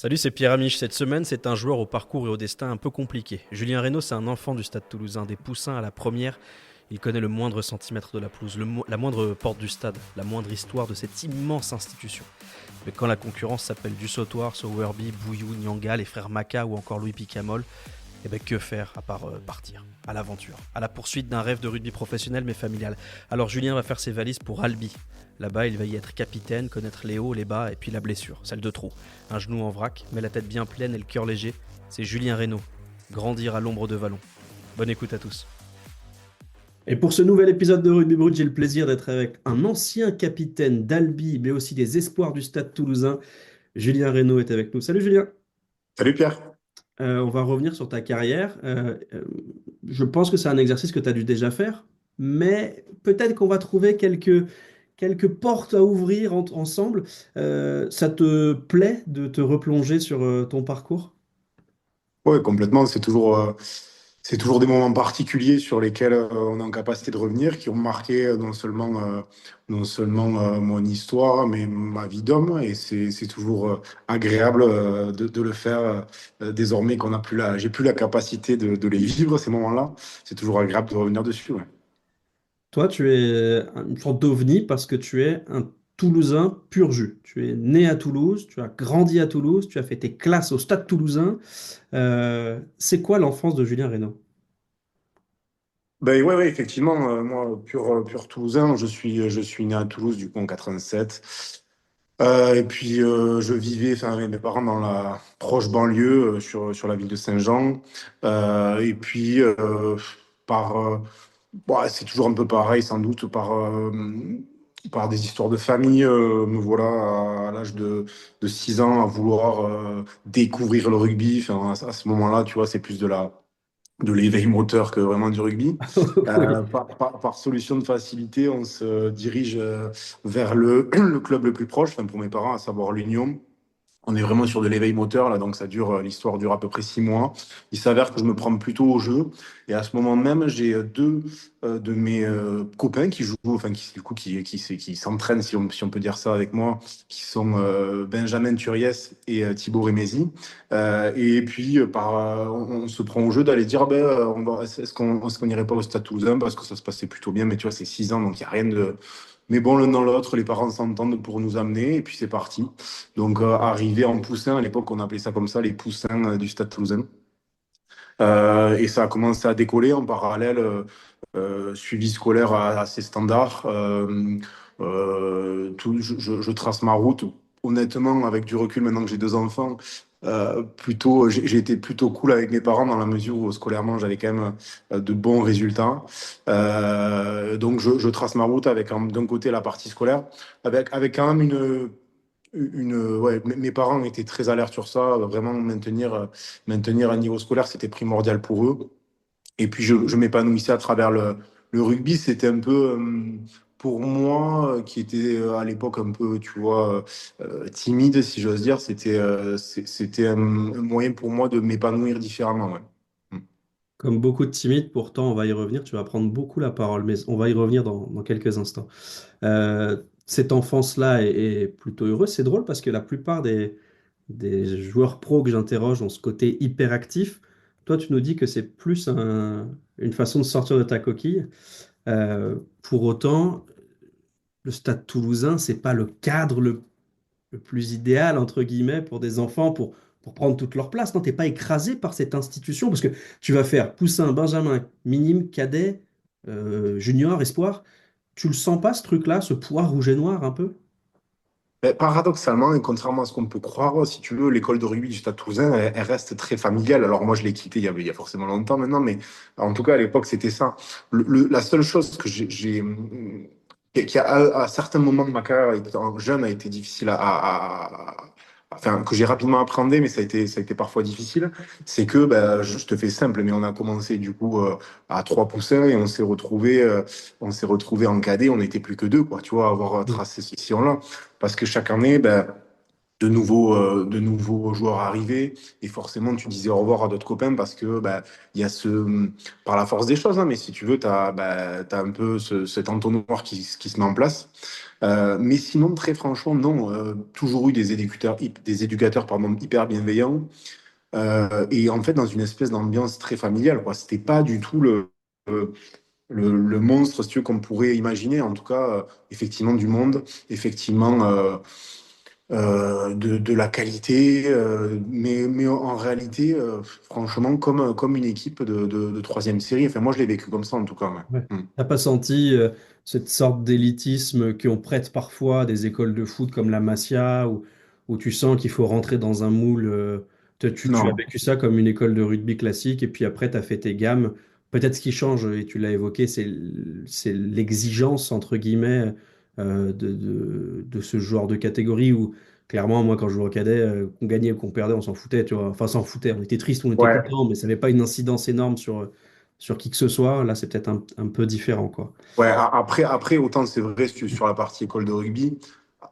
Salut, c'est Pierre Amiche. Cette semaine, c'est un joueur au parcours et au destin un peu compliqué. Julien Reynaud, c'est un enfant du stade toulousain, des poussins à la première. Il connaît le moindre centimètre de la pelouse, la moindre porte du stade, la moindre histoire de cette immense institution. Mais quand la concurrence s'appelle du Sautoir, Sowerby, Bouillou, Nyanga, les frères Maca ou encore Louis Picamol, eh ben que faire à part partir à l'aventure, à la poursuite d'un rêve de rugby professionnel mais familial. Alors Julien va faire ses valises pour Albi. Là-bas, il va y être capitaine, connaître les hauts, les bas et puis la blessure, celle de trop. Un genou en vrac, mais la tête bien pleine et le cœur léger. C'est Julien Reynaud. Grandir à l'ombre de Vallon. Bonne écoute à tous. Et pour ce nouvel épisode de Rugby Brut, j'ai le plaisir d'être avec un ancien capitaine d'Albi, mais aussi des espoirs du Stade Toulousain. Julien Reynaud est avec nous. Salut Julien. Salut Pierre. On va revenir sur ta carrière. Je pense que c'est un exercice que tu as dû déjà faire, mais peut-être qu'on va trouver quelques portes à ouvrir ensemble. Ça te plaît de te replonger sur ton parcours? Ouais, complètement. C'est toujours des moments particuliers sur lesquels on est en capacité de revenir, qui ont marqué non seulement mon histoire, mais ma vie d'homme. Et c'est toujours agréable de le faire désormais j'ai plus la capacité de les vivre, ces moments-là. C'est toujours agréable de revenir dessus. Ouais. Toi, tu es une sorte d'ovni parce que tu es un Toulousain pur jus. Tu es né à Toulouse, tu as grandi à Toulouse, tu as fait tes classes au Stade Toulousain. C'est quoi l'enfance de Julien Reynaud? Ben ouais, ouais, effectivement, moi, pur Toulousain, je suis né à Toulouse, du coup, en 87. Et puis, je vivais, enfin, avec mes parents dans la proche banlieue, sur la ville de Saint-Jean. Et puis, c'est toujours un peu pareil, sans doute, par des histoires de famille. Me voilà à l'âge de 6 ans à vouloir découvrir le rugby. Enfin, à ce moment-là, tu vois, c'est plus de l'éveil moteur que vraiment du rugby. Oui. Par solution de facilité, on se dirige vers le club le plus proche, enfin pour mes parents, à savoir l'Union. On est vraiment sur de l'éveil moteur, là, donc l'histoire dure à peu près 6 mois. Il s'avère que je me prends plutôt au jeu. Et à ce moment même, j'ai deux de mes copains qui jouent, enfin, qui s'entraînent, si on peut dire ça avec moi, qui sont Benjamin Turiès et Thibaut Rémézy. Et puis, on se prend au jeu d'aller dire, ah ben, est-ce qu'on n'irait pas au Stade Toulousain parce que ça se passait plutôt bien, mais tu vois, c'est 6 ans, donc il n'y a rien de. Mais bon, l'un dans l'autre, les parents s'entendent pour nous amener, et puis c'est parti. Donc, arrivé en poussin, à l'époque, on appelait ça comme ça, les poussins du Stade Toulousain. Et ça a commencé à décoller en parallèle, suivi scolaire assez standard. Je trace ma route. Honnêtement, avec du recul, maintenant que j'ai 2 enfants, j'ai été plutôt cool avec mes parents dans la mesure où scolairement j'avais quand même de bons résultats. Donc je trace ma route avec d'un côté la partie scolaire, avec quand même ouais, mes parents étaient très alertes sur ça, vraiment maintenir un niveau scolaire, c'était primordial pour eux. Et puis je m'épanouissais à travers le rugby. C'était un peu, pour moi, qui était à l'époque un peu, tu vois, timide, si j'ose dire, c'était un moyen pour moi de m'épanouir différemment. Ouais. Mm. Comme beaucoup de timides, pourtant, on va y revenir. Tu vas prendre beaucoup la parole, mais on va y revenir dans quelques instants. Cette enfance-là est plutôt heureuse. C'est drôle parce que la plupart des joueurs pros que j'interroge ont ce côté hyperactif. Toi, tu nous dis que c'est plus une façon de sortir de ta coquille. Pour autant, le Stade Toulousain, c'est pas le cadre le plus idéal, entre guillemets, pour des enfants, pour prendre toute leur place. Non, t'es pas écrasé par cette institution parce que tu vas faire poussin, benjamin, minime, cadet, junior, espoir. Tu le sens pas, ce truc-là, ce poids rouge et noir un peu? Mais paradoxalement, et contrairement à ce qu'on peut croire, si tu veux, l'école de rugby du Stade Toulousain, elle reste très familiale. Alors moi, je l'ai quittée il y a forcément longtemps maintenant, mais en tout cas, à l'époque, c'était ça. La seule chose que qui à certains moments de ma carrière, étant jeune, a été difficile enfin, que j'ai rapidement appréhendé, mais ça a été parfois difficile, c'est que, ben, je te fais simple, mais on a commencé du coup à 3 poussins et on s'est retrouvé en cadet, on n'était plus que deux, quoi, tu vois, à avoir tracé ce sillon-là. Parce que chaque année, ben, de nouveaux joueurs arrivés. Et forcément, tu disais au revoir à d'autres copains parce que bah, il y a par la force des choses, hein, mais si tu veux, tu as, un peu cet entonnoir qui se met en place. Mais sinon, très franchement, non. Toujours eu des éducateurs pardon, hyper bienveillants. Et en fait, dans une espèce d'ambiance très familiale, quoi. C'était pas du tout le monstre, si tu veux, qu'on pourrait imaginer. En tout cas, effectivement, du monde, effectivement, de la qualité, mais en réalité, franchement, comme une équipe de troisième série. Enfin, moi, je l'ai vécu comme ça, en tout cas. Ouais. Ouais. Mm. T'as pas senti cette sorte d'élitisme qu'on prête parfois à des écoles de foot comme la Masia, où tu sens qu'il faut rentrer dans un moule. Tu as Non. vécu ça comme une école de rugby classique, et puis après, tu as fait tes gammes. Peut-être ce qui change, et tu l'as évoqué, c'est l'exigence, entre guillemets, de ce genre de catégorie où, clairement, moi, quand je jouais au cadet, qu'on gagnait ou qu'on perdait, on s'en foutait, tu vois. Enfin, s'en foutait, on était triste, on était Ouais. content, mais ça n'avait pas une incidence énorme sur qui que ce soit. Là, c'est peut-être un peu différent, quoi. Ouais, après, autant c'est vrai sur la partie école de rugby.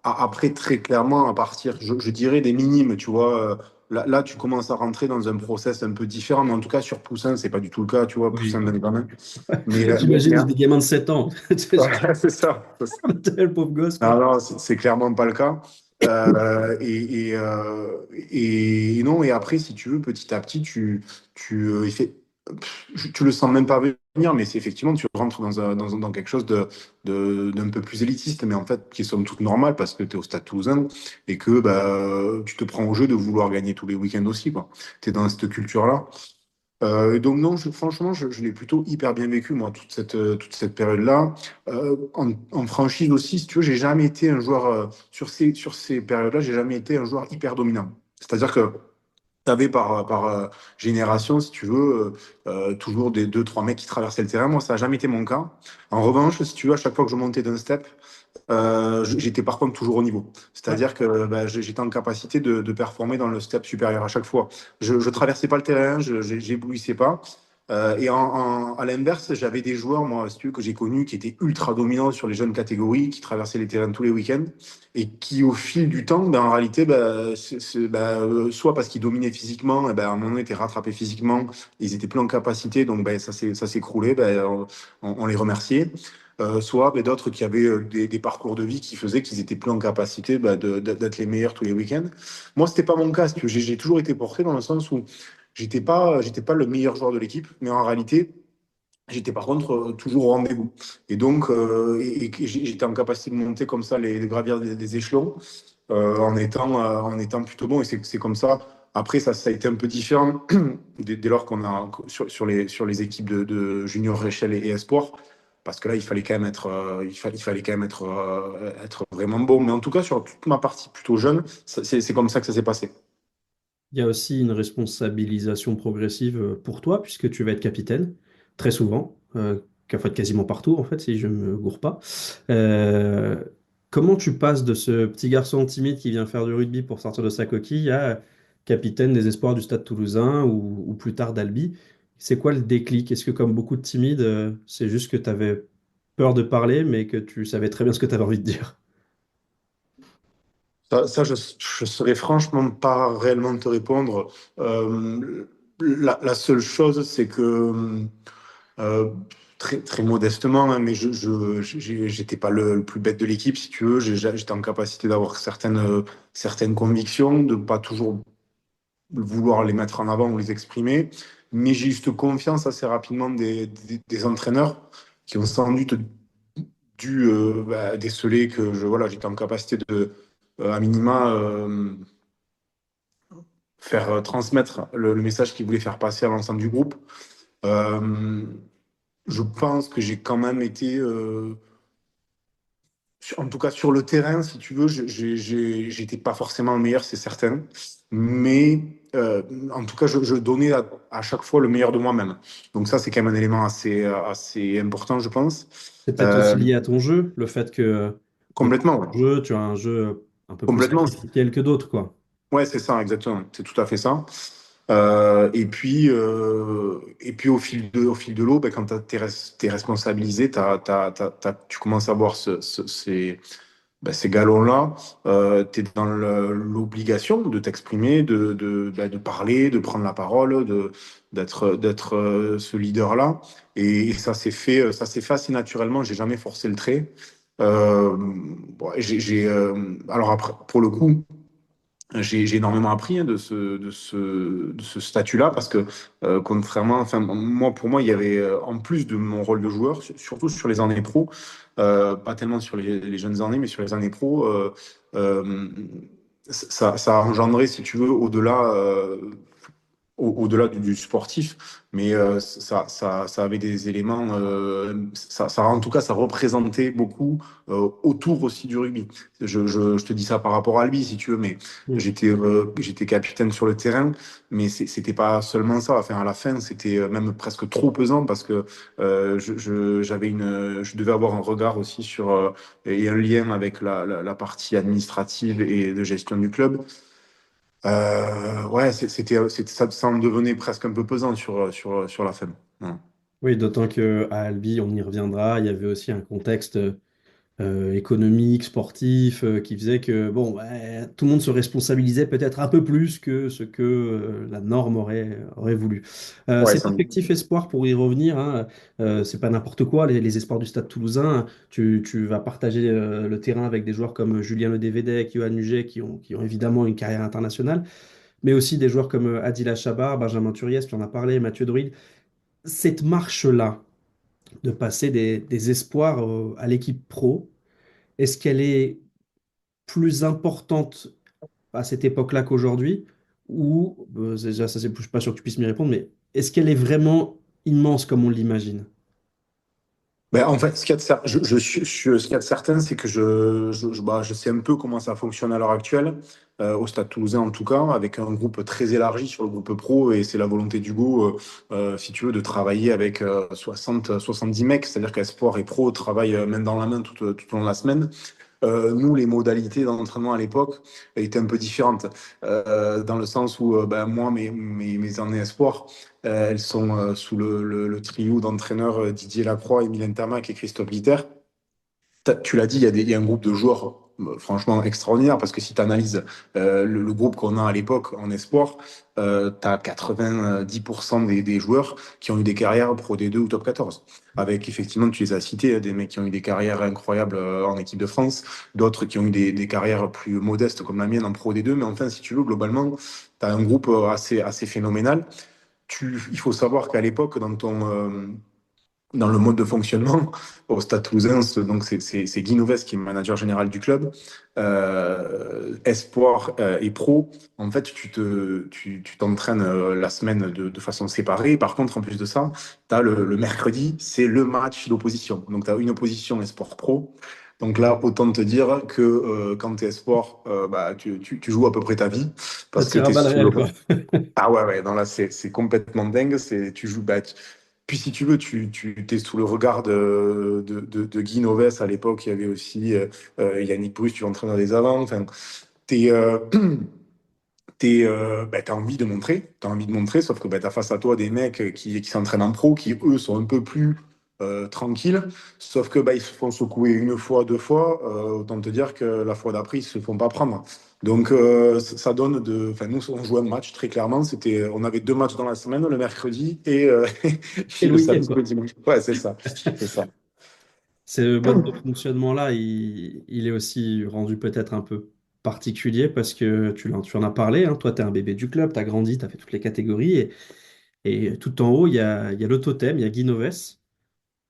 Après, très clairement, à partir, je dirais, des minimes, tu vois. Là, tu commences à rentrer dans un process un peu différent. Mais en tout cas, sur Poussin, c'est pas du tout le cas, tu vois. Oui. Poussin, bien évidemment. Mais, J'imagine des gamins de 7 ans. ouais, c'est ça. Le pauvre gosse, quoi. Non, non, c'est clairement pas le cas. Et non, et après, si tu veux, petit à petit, tu le sens même pas venir, mais c'est effectivement, tu rentres dans quelque chose d'un peu plus élitiste, mais en fait, qui est somme toute normal parce que tu es au Stade Toulousain et que bah, tu te prends au jeu de vouloir gagner tous les week-ends aussi, quoi. Tu es dans cette culture-là. Et donc non, franchement, je l'ai plutôt hyper bien vécu, moi, toute cette période-là. En franchise aussi, si tu veux, j'ai jamais été un joueur, sur ces périodes-là, j'ai jamais été un joueur hyper dominant. C'est-à-dire que tu avais par génération, si tu veux, toujours des deux, trois mecs qui traversaient le terrain. Moi, ça n'a jamais été mon cas. En revanche, si tu veux, à chaque fois que je montais d'un step, j'étais par contre toujours au niveau. Ouais. C'est-à-dire que bah, j'étais en capacité de performer dans le step supérieur à chaque fois. Je ne traversais pas le terrain, j'éblouissais pas. Et à l'inverse, j'avais des joueurs, moi, si tu veux, que j'ai connus qui étaient ultra dominants sur les jeunes catégories, qui traversaient les terrains tous les week-ends, et qui, au fil du temps, ben, en réalité, ben, soit parce qu'ils dominaient physiquement, et ben, à un moment donné, étaient rattrapés physiquement, ils étaient plus en capacité, donc ben, ça s'écroulait, ben, on les remerciait. Soit ben, d'autres qui avaient des parcours de vie qui faisaient qu'ils étaient plus en capacité ben, d'être les meilleurs tous les week-ends. Moi, c'était pas mon cas. Si tu veux. J'ai toujours été porté dans le sens où j'étais pas le meilleur joueur de l'équipe, mais en réalité, j'étais par contre toujours au rendez-vous. Et donc, j'étais en capacité de monter comme ça, de gravir des échelons en étant plutôt bon. Et c'est comme ça. Après, ça a été un peu différent dès lors qu'on a sur les équipes de Junior Réchelle et Espoir. Parce que là, il fallait quand même il fallait quand même être vraiment bon. Mais en tout cas, sur toute ma partie plutôt jeune, c'est comme ça que ça s'est passé. Il y a aussi une responsabilisation progressive pour toi, puisque tu vas être capitaine, très souvent, en fait, quasiment partout, en fait, si je ne me gourre pas. Euh, Comment tu passes de ce petit garçon timide qui vient faire du rugby pour sortir de sa coquille à capitaine des espoirs du Stade Toulousain ou plus tard d'Albi? C'est quoi le déclic? Est-ce que, comme beaucoup de timides, c'est juste que tu avais peur de parler, mais que tu savais très bien ce que tu avais envie de dire? Je saurais franchement pas réellement te répondre. La seule chose, c'est que euh, très modestement, hein, mais j'étais pas le plus bête de l'équipe, si tu veux. J'étais en capacité d'avoir certaines convictions, de pas toujours vouloir les mettre en avant ou les exprimer. Mais j'ai juste confiance assez rapidement des entraîneurs qui ont sans doute dû bah, déceler que voilà, j'étais en capacité à minima, faire transmettre le message qu'ils voulaient faire passer à l'ensemble du groupe. Euh, je pense que j'ai quand même été, en tout cas sur le terrain, si tu veux, j'étais pas forcément le meilleur, c'est certain. Mais en tout cas, je donnais à chaque fois le meilleur de moi-même. Donc ça, c'est quand même un élément assez important, je pense. C'est peut-être aussi Euh, lié à ton jeu, le fait que dans complètement, ouais. ton jeu, tu as un jeu un peu plus Complètement. sacrificiel que d'autres, quoi. Ouais, c'est ça, exactement. C'est tout à fait ça. Et puis au fil de l'eau, ben, quand tu es responsabilisé, tu commences à voir ben, ces galons-là, tu es dans l'obligation de t'exprimer, de parler, de prendre la parole, d'être ce leader-là. Et ça s'est fait assez naturellement. J'ai jamais forcé le trait. Bon, alors après, pour le coup, j'ai énormément appris hein, de ce statut-là parce que contrairement, enfin moi pour moi il y avait en plus de mon rôle de joueur, surtout sur les années pro, pas tellement sur les jeunes années, mais sur les années pro, euh, ça a engendré si tu veux au-delà du sportif, mais ça avait des éléments, en tout cas, ça représentait beaucoup autour aussi du rugby. Je te dis ça par rapport à lui, si tu veux, mais Mm. j'étais capitaine sur le terrain, mais c'était pas seulement ça. Enfin, à la fin, c'était même presque trop pesant parce que je devais avoir un regard aussi sur et un lien avec la partie administrative et de gestion du club. Ouais, ça en devenait presque un peu pesant sur la fin. Ouais. Oui, d'autant que à Albi, on y reviendra, il y avait aussi un contexte économique, sportif, qui faisait que bon, ouais, tout le monde se responsabilisait peut-être un peu plus que ce que la norme aurait voulu. Ouais, Cet effectif espoir, pour y revenir, hein, c'est pas n'importe quoi, les espoirs du Stade Toulousain. Tu vas partager le terrain avec des joueurs comme Julien Ledévédec, Yoann Huget, qui ont évidemment une carrière internationale, mais aussi des joueurs comme Adila Chabar, Benjamin Turiès, tu en as parlé, Mathieu Druil. Cette marche-là, de passer des espoirs à l'équipe pro, est-ce qu'elle est plus importante à cette époque-là qu'aujourd'hui? Ou, déjà, ça, je suis pas sûr que tu puisses m'y répondre, mais est-ce qu'elle est vraiment immense comme on l'imagine? Ben, en fait, ce qu'il y a de certain, c'est que je sais un peu comment ça fonctionne à l'heure actuelle, au Stade Toulousain en tout cas, avec un groupe très élargi sur le groupe pro, et c'est la volonté d'Hugo, si tu veux, de travailler avec 70 mecs, c'est-à-dire qu'Espoir et Pro travaillent main dans la main tout au long de la semaine. Nous, les modalités d'entraînement à l'époque étaient un peu différentes, dans le sens où ben, moi, mes années espoirs, elles sont sous le trio d'entraîneurs Didier Lacroix, Emile Tamac et Christophe Litter. Tu l'as dit, il y a un groupe de joueurs franchement extraordinaire parce que si tu analyses le groupe qu'on a à l'époque en espoir, tu as 90% des joueurs qui ont eu des carrières Pro D2 ou Top 14. Avec effectivement, tu les as cités, des mecs qui ont eu des carrières incroyables en équipe de France, d'autres qui ont eu des carrières plus modestes comme la mienne en Pro D2. Mais enfin, si tu veux, globalement, tu as un groupe assez phénoménal. Il faut savoir qu'à l'époque, dans le mode de fonctionnement au Stade Toulousain. Donc, c'est Guy Noves qui est manager général du club. Espoir et pro, en fait, tu t'entraînes la semaine de façon séparée. Par contre, en plus de ça, tu as le mercredi, c'est le match d'opposition. Donc, tu as une opposition Espoir pro. Donc là, autant te dire que quand tu es Espoir, bah, tu joues à peu près ta vie Ça parce que tire à tu es balles sous le... réelles, quoi. Ah ouais, ouais, non, là, c'est complètement dingue. Tu joues, bah, puis si tu veux, tu es sous le regard de Guy Noves à l'époque. Il y avait aussi Yannick Bruce, tu entraîneur des avants. Enfin, t'es, euh, bah, t'as envie de montrer. T'as envie de montrer, sauf que bah, t'as face à toi des mecs qui s'entraînent en pro, qui eux sont un peu plus tranquilles. Sauf que bah, ils se font secouer une fois, deux fois. Autant te dire que la fois d'après, ils se font pas prendre. Donc ça donne de. Enfin, nous, on jouait un match très clairement. On avait deux matchs dans la semaine, le mercredi Et et le le week-end, samedi, quoi. le dimanche. Ouais, c'est ça. C'est ça. Ce mode de fonctionnement-là, il est aussi rendu peut-être un peu particulier parce que tu en as parlé, hein. Toi, tu es un bébé du club, tu as grandi, tu as fait toutes les catégories. Et tout en haut, il y a le totem, il y a Guy Noves.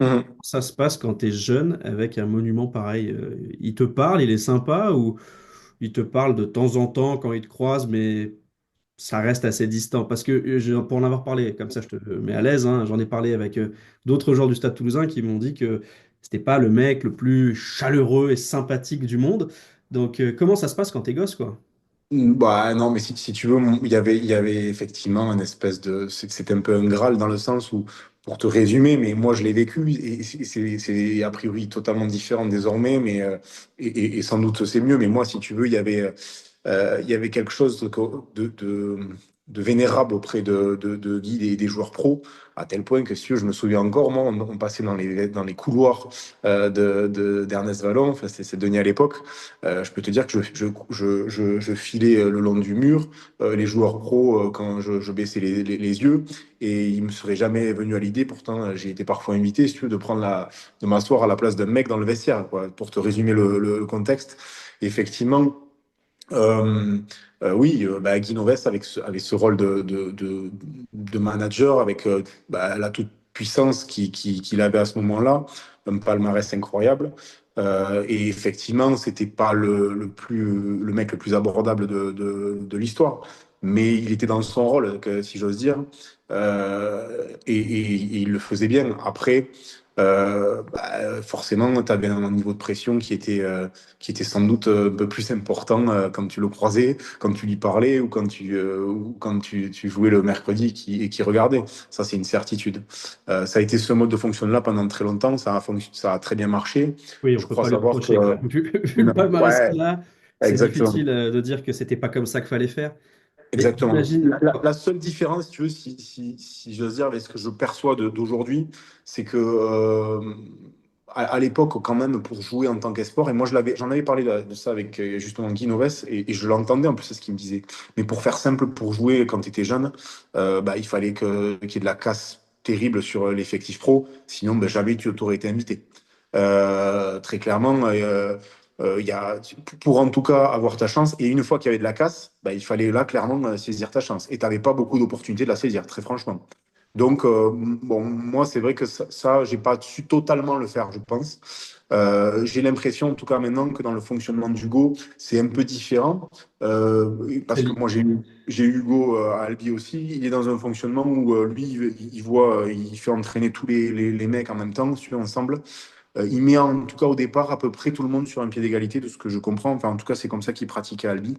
Mhm. Ça se passe quand tu es jeune avec un monument pareil. Il te parle, il est sympa ou il te parle de temps en temps quand il te croise, mais ça reste assez distant. Parce que pour en avoir parlé, comme ça je te mets à l'aise, hein, j'en ai parlé avec d'autres joueurs du Stade Toulousain qui m'ont dit que c'était pas le mec le plus chaleureux et sympathique du monde. Donc comment ça se passe quand t'es gosse, quoi? Bah non, mais si tu veux, il y avait effectivement une espèce de, c'était un peu un Graal dans le sens où, pour te résumer, mais moi je l'ai vécu et c'est a priori totalement différent désormais, mais et sans doute c'est mieux. Mais moi, si tu veux, il y avait il y avait quelque chose de vénérable auprès de Guy et des joueurs pros, à tel point que, si tu veux, je me souviens encore, moi, on passait dans les couloirs d'Ernest Vallon, enfin, c'est Denis à l'époque. Je peux te dire que je filais le long du mur, les joueurs pros, quand je baissais les yeux, et il me serait jamais venu à l'idée, pourtant j'ai été parfois invité, si tu veux, de m'asseoir à la place d'un mec dans le vestiaire, quoi, pour te résumer le contexte. Effectivement, euh, oui, bah, Guy Novès avec ce rôle de manager, avec bah, la toute-puissance qu'il avait à ce moment-là, un palmarès incroyable. Et effectivement, c'était pas le mec le plus abordable de l'histoire, mais il était dans son rôle, si j'ose dire, et il le faisait bien. Après, bah, forcément, tu avais un niveau de pression qui était sans doute un peu plus important quand tu le croisais, quand tu lui parlais ou quand tu jouais le mercredi et qui regardait. Ça, c'est une certitude. Ça a été ce mode de fonctionnement-là pendant très longtemps. Ça a très bien marché. Oui, on Je peut crois pas lui savoir que... reprocher quand même. Vu le palmarès Ouais, qu'il a, c'est exactement. difficile de dire que c'était pas comme ça qu'il fallait faire. Mais Exactement. j'imagine. La seule différence, si tu veux, si j'ose dire, avec ce que je perçois d'aujourd'hui, c'est que à l'époque, quand même, pour jouer en tant qu'esport, et moi j'en avais parlé de ça avec justement Guy Novès, et je l'entendais en plus, c'est ce qu'il me disait. Mais pour faire simple, pour jouer quand tu étais jeune, bah, il fallait qu'il y ait de la casse terrible sur l'effectif pro, sinon bah, jamais tu t'aurais été invité. Très clairement, pour en tout cas avoir ta chance, et une fois qu'il y avait de la casse, bah, il fallait là clairement saisir ta chance. Et tu n'avais pas beaucoup d'opportunités de la saisir, très franchement. Donc, bon, moi, c'est vrai que ça j'ai pas su totalement le faire, je pense. J'ai l'impression, en tout cas maintenant, que dans le fonctionnement d'Hugo, c'est un peu différent. Parce que moi, j'ai eu Hugo à Albi aussi. Il est dans un fonctionnement où lui, il voit, il fait entraîner tous les mecs en même temps, si tu veux, ensemble. Il met en tout cas au départ à peu près tout le monde sur un pied d'égalité, de ce que je comprends. Enfin, en tout cas, c'est comme ça qu'il pratique à Albi.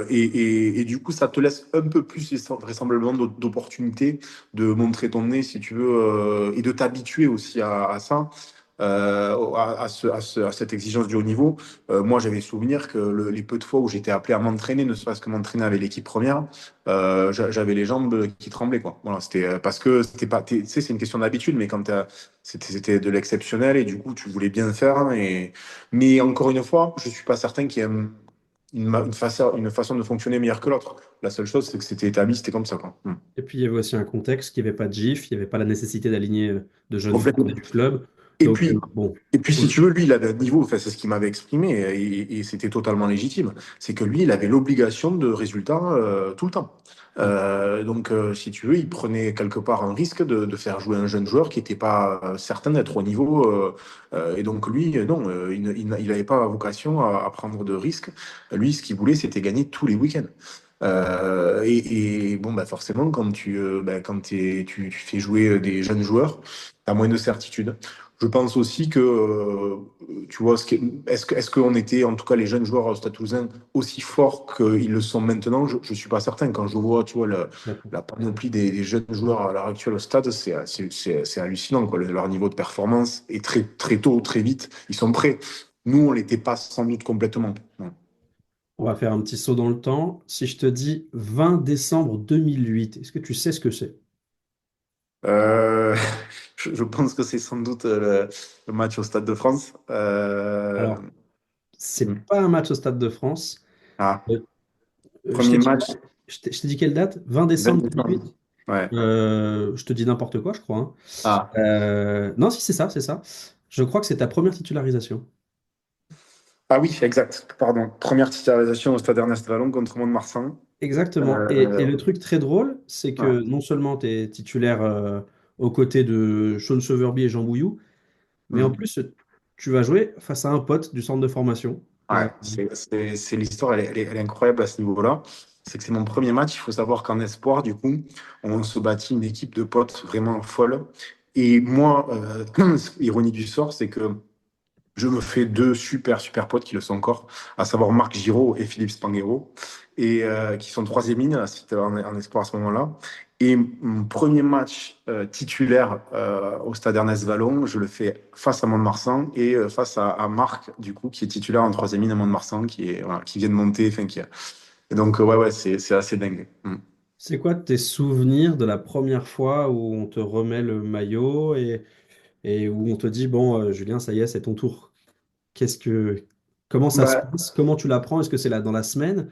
Et du coup, ça te laisse un peu plus vraisemblablement d'opportunités de montrer ton nez, si tu veux, et de t'habituer aussi à ça, à cette exigence du haut niveau. Moi, j'avais souvenir que les peu de fois où j'étais appelé à m'entraîner, ne serait-ce que m'entraîner avec l'équipe première, j'avais les jambes qui tremblaient, quoi. Voilà, c'était parce que c'était pas, tu sais, c'est une question d'habitude, mais c'était de l'exceptionnel et du coup, tu voulais bien faire. Mais encore une fois, je suis pas certain qu'il y ait une façon de fonctionner meilleure que l'autre. La seule chose, c'est que c'était établi, c'était comme ça, quoi. Et puis il y avait aussi un contexte, qu'il n'y avait pas de GIF, il n'y avait pas la nécessité d'aligner de jeunes joueurs Complètement. du club. Et Donc, puis, bon. et puis, si tu veux, lui, il avait un niveau, enfin, c'est ce qu'il m'avait exprimé, et c'était totalement légitime. C'est que lui, il avait l'obligation de résultat tout le temps. Donc, si tu veux, il prenait quelque part un risque de faire jouer un jeune joueur qui n'était pas certain d'être au niveau. Et donc, lui, non, il n'avait pas vocation à prendre de risques. Lui, ce qu'il voulait, c'était gagner tous les week-ends. Et bon, bah forcément, quand tu fais jouer des jeunes joueurs, tu as moins de certitude. Je pense aussi que, tu vois, est-ce qu'on était, en tout cas les jeunes joueurs au Stade Toulousain, aussi forts qu'ils le sont maintenant? Je ne suis pas certain. Quand je vois, tu vois, D'accord. la panoplie des jeunes joueurs à l'heure actuelle au Stade, c'est hallucinant, quoi. Leur niveau de performance est très, très tôt, très vite. Ils sont prêts. Nous, on l'était pas sans doute complètement. Ouais. On va faire un petit saut dans le temps. Si je te dis 20 décembre 2008, est-ce que tu sais ce que c'est? Euh, je pense que c'est sans doute le match au Stade de France. Alors, c'est pas un match au Stade de France. Ah, Euh, je t'ai premier dit, match, je t'ai dit quelle date? 20 décembre 20 décembre. 2008? Ouais. Je te dis n'importe quoi, je crois, hein. Ah. Non, si, c'est ça, c'est ça. Je crois que c'est ta première titularisation. Ah oui, exact. Pardon. Première titularisation au Stade Ernest Vallon contre Mont-de-Marsan. Exactement. Et Euh, le truc très drôle, c'est ouais. que non seulement tu es titulaire aux côtés de Sean Sowerby et Jean Bouillou, mais en Mm. plus, tu vas jouer face à un pote du centre de formation. Ouais, c'est l'histoire, elle est incroyable à ce niveau-là. C'est que c'est mon premier match. Il faut savoir qu'en espoir, du coup, on se bâtit une équipe de potes vraiment folle. Et moi, ironie du sort, c'est que je me fais deux super, super potes qui le sont encore, à savoir Marc Giraud et Philippe Spanghero. et qui sont troisième ligne en espoir à ce moment-là. Et mon premier match titulaire au stade Ernest Vallon, je le fais face à Mont-de-Marsan et face à Marc, du coup, qui est titulaire en troisième ligne à Mont-de-Marsan, qui vient de monter. Enfin, Et donc, ouais, c'est assez dingue. Mm. C'est quoi tes souvenirs de la première fois où on te remet le maillot et où on te dit, bon, Julien, ça y est, c'est ton tour. Qu'est-ce que, comment ça se Bah, passe? Comment tu l'apprends? Est-ce que c'est là dans la semaine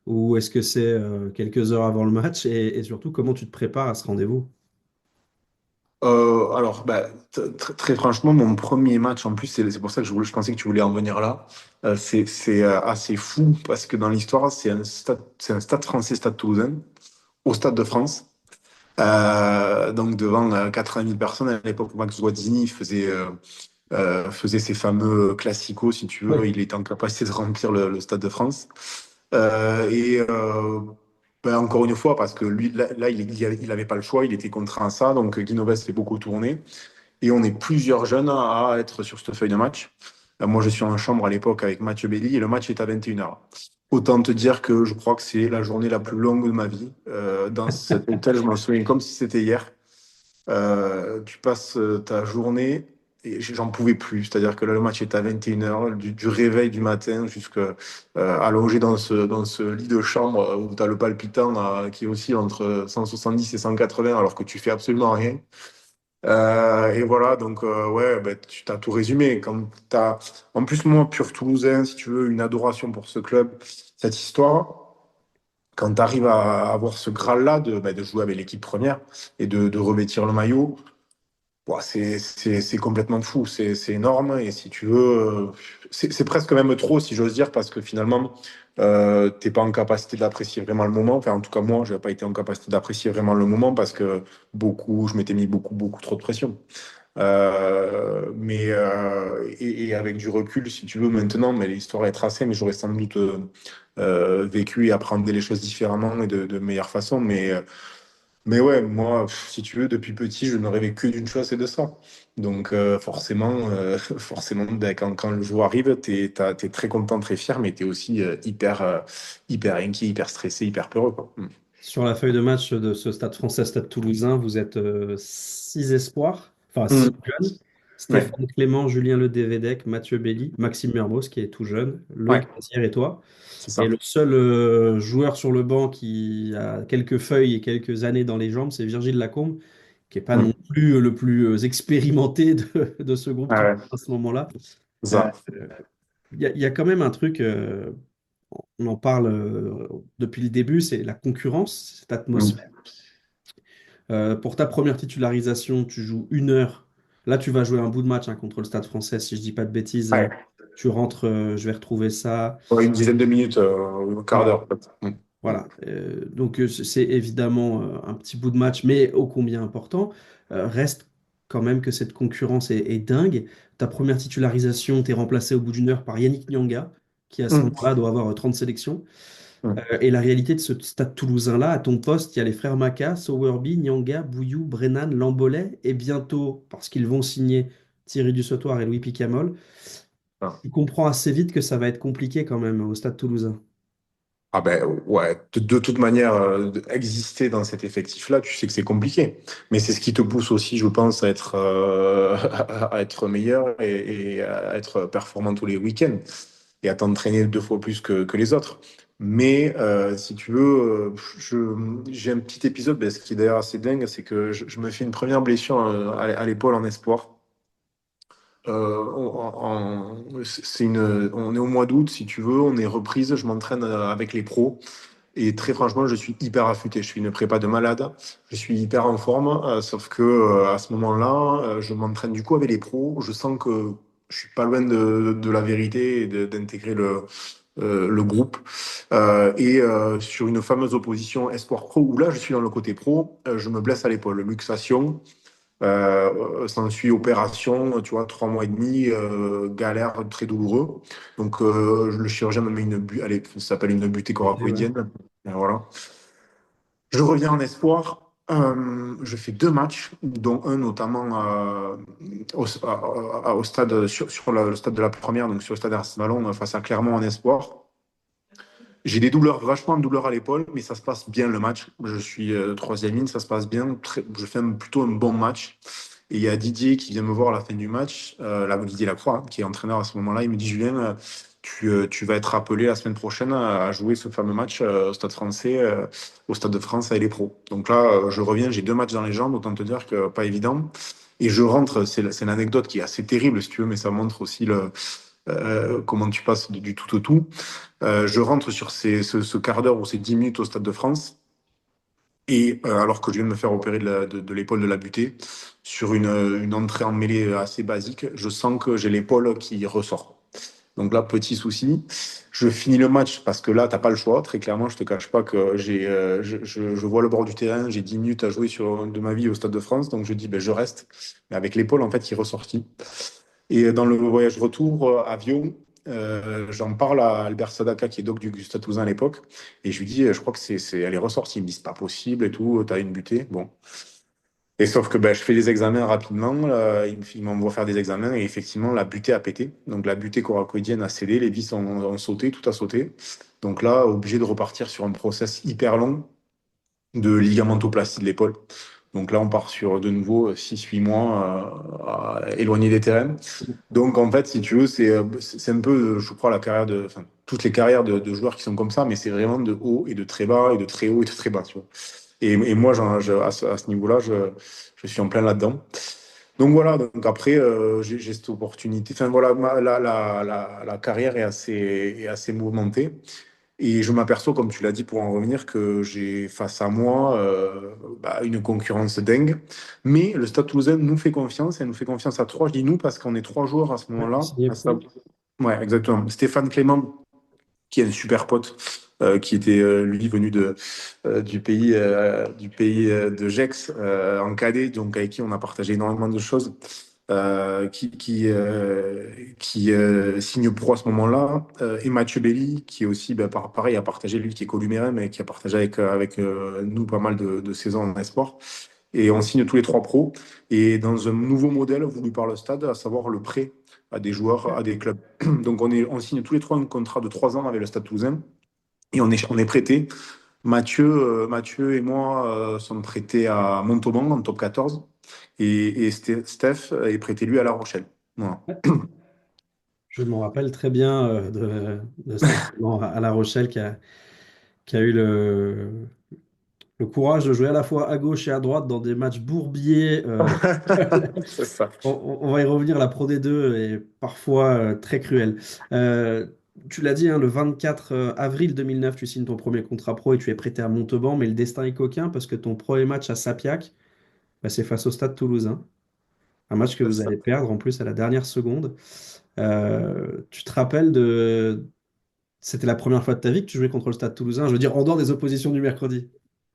ou est-ce que c'est quelques heures avant le match? Et surtout, comment tu te prépares à ce rendez-vous? alors, bah, très franchement, mon premier match, en plus, c'est pour ça que je pensais que tu voulais en venir là. C'est assez fou parce que dans l'histoire, c'est un stade français, Stade Toulousain, au Stade de France. Donc devant 80 000 personnes à l'époque où Max Guazzini faisait ses fameux classicos, si tu veux. Oui. Il était en capacité de remplir le Stade de France. Et ben, encore une fois, parce que lui, là, il avait pas le choix, il était contraint à ça. Donc Guinoves fait beaucoup tourner. Et on est plusieurs jeunes à être sur cette feuille de match. Moi, je suis en chambre à l'époque avec Mathieu Belli et le match est à 21h. Autant te dire que je crois que c'est la journée la plus longue de ma vie. Dans cet hôtel, je m'en souviens comme si c'était hier. Tu passes ta journée et j'en pouvais plus. C'est-à-dire que là, le match est à 21h, du réveil du matin jusqu'à allongé dans ce lit de chambre où tu as le palpitant qui est aussi entre 170 et 180 alors que tu fais absolument rien. Et voilà, donc ouais, bah, tu t'as tout résumé. En plus, moi, pur Toulousain, si tu veux, une adoration pour ce club, cette histoire, quand tu arrives à avoir ce Graal-là de jouer avec l'équipe première et de revêtir le maillot, ouah, c'est complètement fou, c'est énorme. Et si tu veux, c'est presque même trop, si j'ose dire, parce que finalement, t'es pas en capacité d'apprécier vraiment le moment. Enfin, en tout cas, moi, je n'ai pas été en capacité d'apprécier vraiment le moment parce que je m'étais mis beaucoup trop de pression. Et avec du recul, si tu veux, maintenant, mais l'histoire est tracée, mais j'aurais sans doute vécu et appréhendé les choses différemment et de meilleure façon. Mais ouais, moi, si tu veux, depuis petit, je ne rêvais que d'une chose, c'est de ça. Donc forcément, forcément ben, quand le jour arrive, t'es très content, très fier, mais t'es aussi hyper inquiet, hyper stressé, hyper peureux, quoi. Mm. Sur la feuille de match de ce stade français, stade toulousain, vous êtes six espoirs, enfin six Mm. jeunes. Ouais, Stéphane Clément, Julien Ledévédec, Mathieu Belli, Maxime Mermoz, qui est tout jeune, ouais, Loïc Messière et toi. c'est Et ça. le seul joueur sur le banc qui a quelques feuilles et quelques années dans les jambes, c'est Virgile Lacombe, qui n'est pas non Mm. plus le plus expérimenté de ce groupe Ah tout ouais, à ce moment-là. c'est Euh, ça. Il y a quand même un truc, on en parle depuis le début, c'est la concurrence, cette atmosphère. Mm. Pour ta première titularisation, tu joues 1 heure. Là, tu vas jouer un bout de match hein, contre le Stade français, si je dis pas de bêtises. Ouais. Tu rentres, je vais retrouver ça. Ouais, une dizaine de minutes, un quart Voilà. d'heure, peut-être. Mm. Mm. Voilà. Donc, c'est évidemment un petit bout de match, mais ô combien important. Reste quand même que cette concurrence est dingue. Ta première titularisation, tu es remplacé au bout d'1 heure par Yannick Nianga, qui à ce Mm. moment-là doit avoir 30 sélections. Mm. Et la réalité de ce stade toulousain-là, à ton poste, il y a les frères Maka, Sowerby, Nyanga, Bouillou, Brennan, Lambolet, et bientôt, parce qu'ils vont signer Thierry Dussautoir et Louis Picamol, Ah. tu comprends assez vite que ça va être compliqué quand même au stade toulousain. Ah ben ouais, de toute manière, exister dans cet effectif-là, tu sais que c'est compliqué. Mais c'est ce qui te pousse aussi, je pense, à être, à être meilleur et à être performant tous les week-ends et à t'entraîner 2 fois plus que les autres. Mais si tu veux, j'ai un petit épisode, ben, ce qui est d'ailleurs assez dingue, c'est que je me fais une première blessure à l'épaule en espoir. On est au mois d'août, si tu veux, on est reprise, je m'entraîne avec les pros. Et très franchement, je suis hyper affûté. Je suis une prépa de malade. Je suis hyper en forme. Sauf que à ce moment-là, je m'entraîne du coup avec les pros. Je sens que je suis pas loin de la vérité et d'intégrer le groupe. Sur une fameuse opposition Espoir Pro, où là, je suis dans le côté pro, je me blesse à l'épaule, luxation. S'ensuit opération, tu vois, 3 mois et demi, galère très douloureux. Donc, le chirurgien me met allez, ça s'appelle une butée Ouais. coracoïdienne. Voilà. Je reviens en espoir. Je fais 2 matchs, dont un notamment au stade, sur le stade de la première, donc sur le stade Ernest Vallon, face à Clermont en espoir. J'ai des douleurs, vachement de douleurs à l'épaule, mais ça se passe bien le match. Je suis troisième ligne, ça se passe bien. Je fais plutôt un bon match. Et il y a Didier qui vient me voir à la fin du match, Didier Lacroix, hein, qui est entraîneur à ce moment-là. Il me dit, Julien, tu vas être appelé la semaine prochaine à jouer ce fameux match au Stade français, au Stade de France avec les pros. Donc là, je reviens, j'ai 2 matchs dans les jambes, autant te dire que pas évident. Et je rentre, c'est une anecdote qui est assez terrible, si tu veux, mais ça montre aussi comment tu passes du tout au tout. Je rentre sur ce quart d'heure ou ces 10 minutes au Stade de France, et alors que je viens de me faire opérer de l'épaule de la butée, sur une entrée en mêlée assez basique, je sens que j'ai l'épaule qui ressort. Donc là, petit souci. Je finis le match parce que là, t'as pas le choix. Très clairement, je te cache pas que je vois le bord du terrain. J'ai 10 minutes à jouer de ma vie au Stade de France. Donc je dis, ben, je reste. Mais avec l'épaule, en fait, qui est ressortie. Et dans le voyage retour, avion, j'en parle à Albert Sadaka, qui est doc du Stade Toulousain à l'époque. Et je lui dis, je crois que elle est ressortie. Il me dit, c'est pas possible et tout. T'as une butée. Bon. Et sauf que ben, je fais des examens rapidement, il m'envoie faire des examens et effectivement la butée a pété. Donc la butée coracoïdienne a cédé, les vis ont sauté, tout a sauté. Donc là, obligé de repartir sur un process hyper long de ligamentoplastie de l'épaule. Donc là, on part sur de nouveau 6 8 mois éloigné des terrains. Donc en fait, si tu veux, c'est un peu, je crois, la carrière enfin, toutes les carrières de joueurs qui sont comme ça, mais c'est vraiment de haut et de très bas et de très haut et de très bas, tu vois. Et moi, à ce niveau-là, je suis en plein là-dedans. Donc voilà, donc après, j'ai cette opportunité. Enfin voilà, la carrière est assez mouvementée. Et je m'aperçois, comme tu l'as dit, pour en revenir, que j'ai face à moi une concurrence dingue. Mais le Stade Toulousain nous fait confiance, et nous fait confiance à trois. Je dis nous parce qu'on est 3 joueurs à ce Ouais, moment-là. signé pro. Ouais, exactement. Stéphane Clément, qui est un super pote, qui était lui venu du pays de Gex en cadet, donc avec qui on a partagé énormément de choses, qui signe pro à ce moment-là, et Mathieu Belli, qui est aussi, ben, pareil, a partagé, lui qui est Columérin, mais qui a partagé avec nous pas mal de saisons en sport. Et on signe tous les trois pros, et dans un nouveau modèle voulu par le stade, à savoir le prêt à des joueurs, à des clubs. Donc on signe tous les trois un contrat de 3 ans avec le Stade Toulousain, et on est prêté. Mathieu et moi sommes prêtés à Montauban en top 14, et Steph est prêté lui à La Rochelle. Voilà. Je me rappelle très bien de Stade à La Rochelle qui a eu le courage de jouer à la fois à gauche et à droite dans des matchs bourbiers. C'est ça. On va y revenir, la Pro D2 est parfois très cruelle. Euh, Tu l'as dit, hein, le 24 avril 2009, tu signes ton premier contrat pro et tu es prêté à Montauban, mais le destin est coquin parce que ton premier match à Sapiac, bah, c'est face au Stade Toulousain. Un match que C'est vous ça. allez perdre en plus à la dernière seconde. Tu te rappelles C'était la première fois de ta vie que tu jouais contre le Stade Toulousain, je veux dire, en dehors des oppositions du mercredi.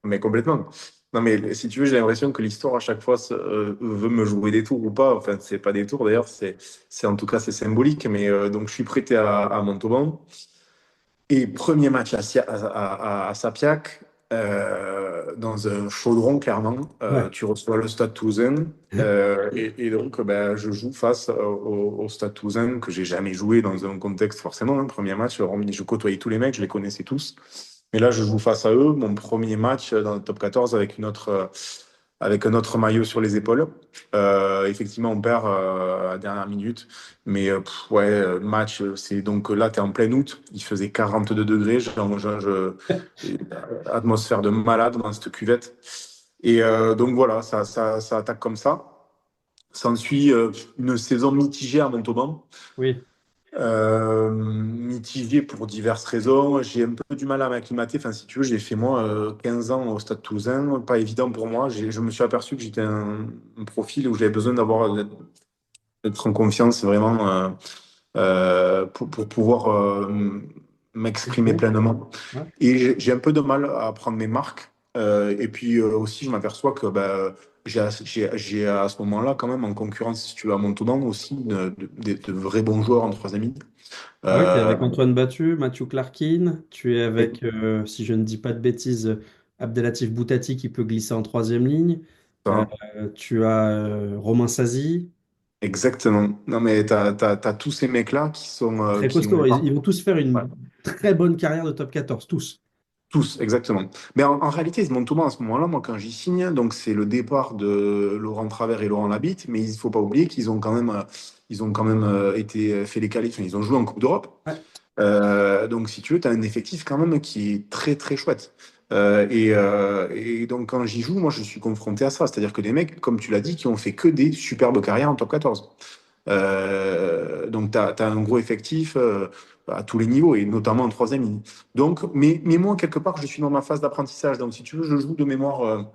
Mais complètement. Non, mais si tu veux, j'ai l'impression que l'histoire à chaque fois veut me jouer des tours ou pas. Enfin, c'est pas des tours d'ailleurs, c'est en tout cas c'est symbolique. Mais donc je suis prêté à Montauban. Et premier match à Sapiac, dans un chaudron, clairement. Ouais. Tu reçois le Stade Toulousain. Et donc, ben, je joue face au Stade Toulousain, que j'ai jamais joué dans un contexte forcément. Premier match, hormis, je côtoyais tous les mecs, je les connaissais tous. Mais là, je joue face à eux. Mon premier match dans le top 14 avec un autre maillot sur les épaules. Effectivement, on perd à la dernière minute. Mais ouais, le match, c'est donc là, tu es en plein août. Il faisait 42 degrés. Atmosphère de malade dans cette cuvette. Et donc voilà, ça attaque comme ça. S'ensuit une saison mitigée à Montauban. Oui. Mitigée pour diverses raisons. J'ai un peu du mal à m'acclimater. Enfin, si tu veux, j'ai fait moi 15 ans au Stade Toulousain. Pas évident pour moi. Je me suis aperçu que j'étais un profil où j'avais besoin d'être en confiance vraiment pour pouvoir m'exprimer Exprimer. pleinement. Ouais. Et j'ai un peu de mal à prendre mes marques. Et puis aussi, je m'aperçois que bah, j'ai à ce moment-là quand même en concurrence, si tu veux, à Montauban aussi, de vrais bons joueurs en troisième ligne. Ah oui, tu es Euh, avec Antoine Battu, Mathieu Clarkin, tu es et- avec, si je ne dis pas de bêtises, Abdelatif Boutati qui peut glisser en troisième ligne. Euh, ça, Tu as Romain Sazi. Exactement. Non, mais t'as tous ces mecs-là Très qui ont costaud. Ils vont tous faire ouais, une très bonne carrière de top 14, tous. tous, exactement. Mais en réalité, Montauban, à ce moment-là, moi, quand j'y signe, donc c'est le départ de Laurent Travers et Laurent Labitte, mais il ne faut pas oublier qu'ils ont quand même été fait les qualifs, enfin, ils ont joué en Coupe d'Europe. Ouais. Donc, si tu veux, tu as un effectif quand même qui est très, très chouette. Et donc, quand j'y joue, moi, je suis confronté à ça. C'est-à-dire que des mecs, comme tu l'as dit, qui ont fait que des superbes carrières en top 14. Donc, tu as un gros effectif à tous les niveaux, et notamment en troisième ligne. Donc, mais moi, quelque part, je suis dans ma phase d'apprentissage. Donc, si tu veux, je joue de mémoire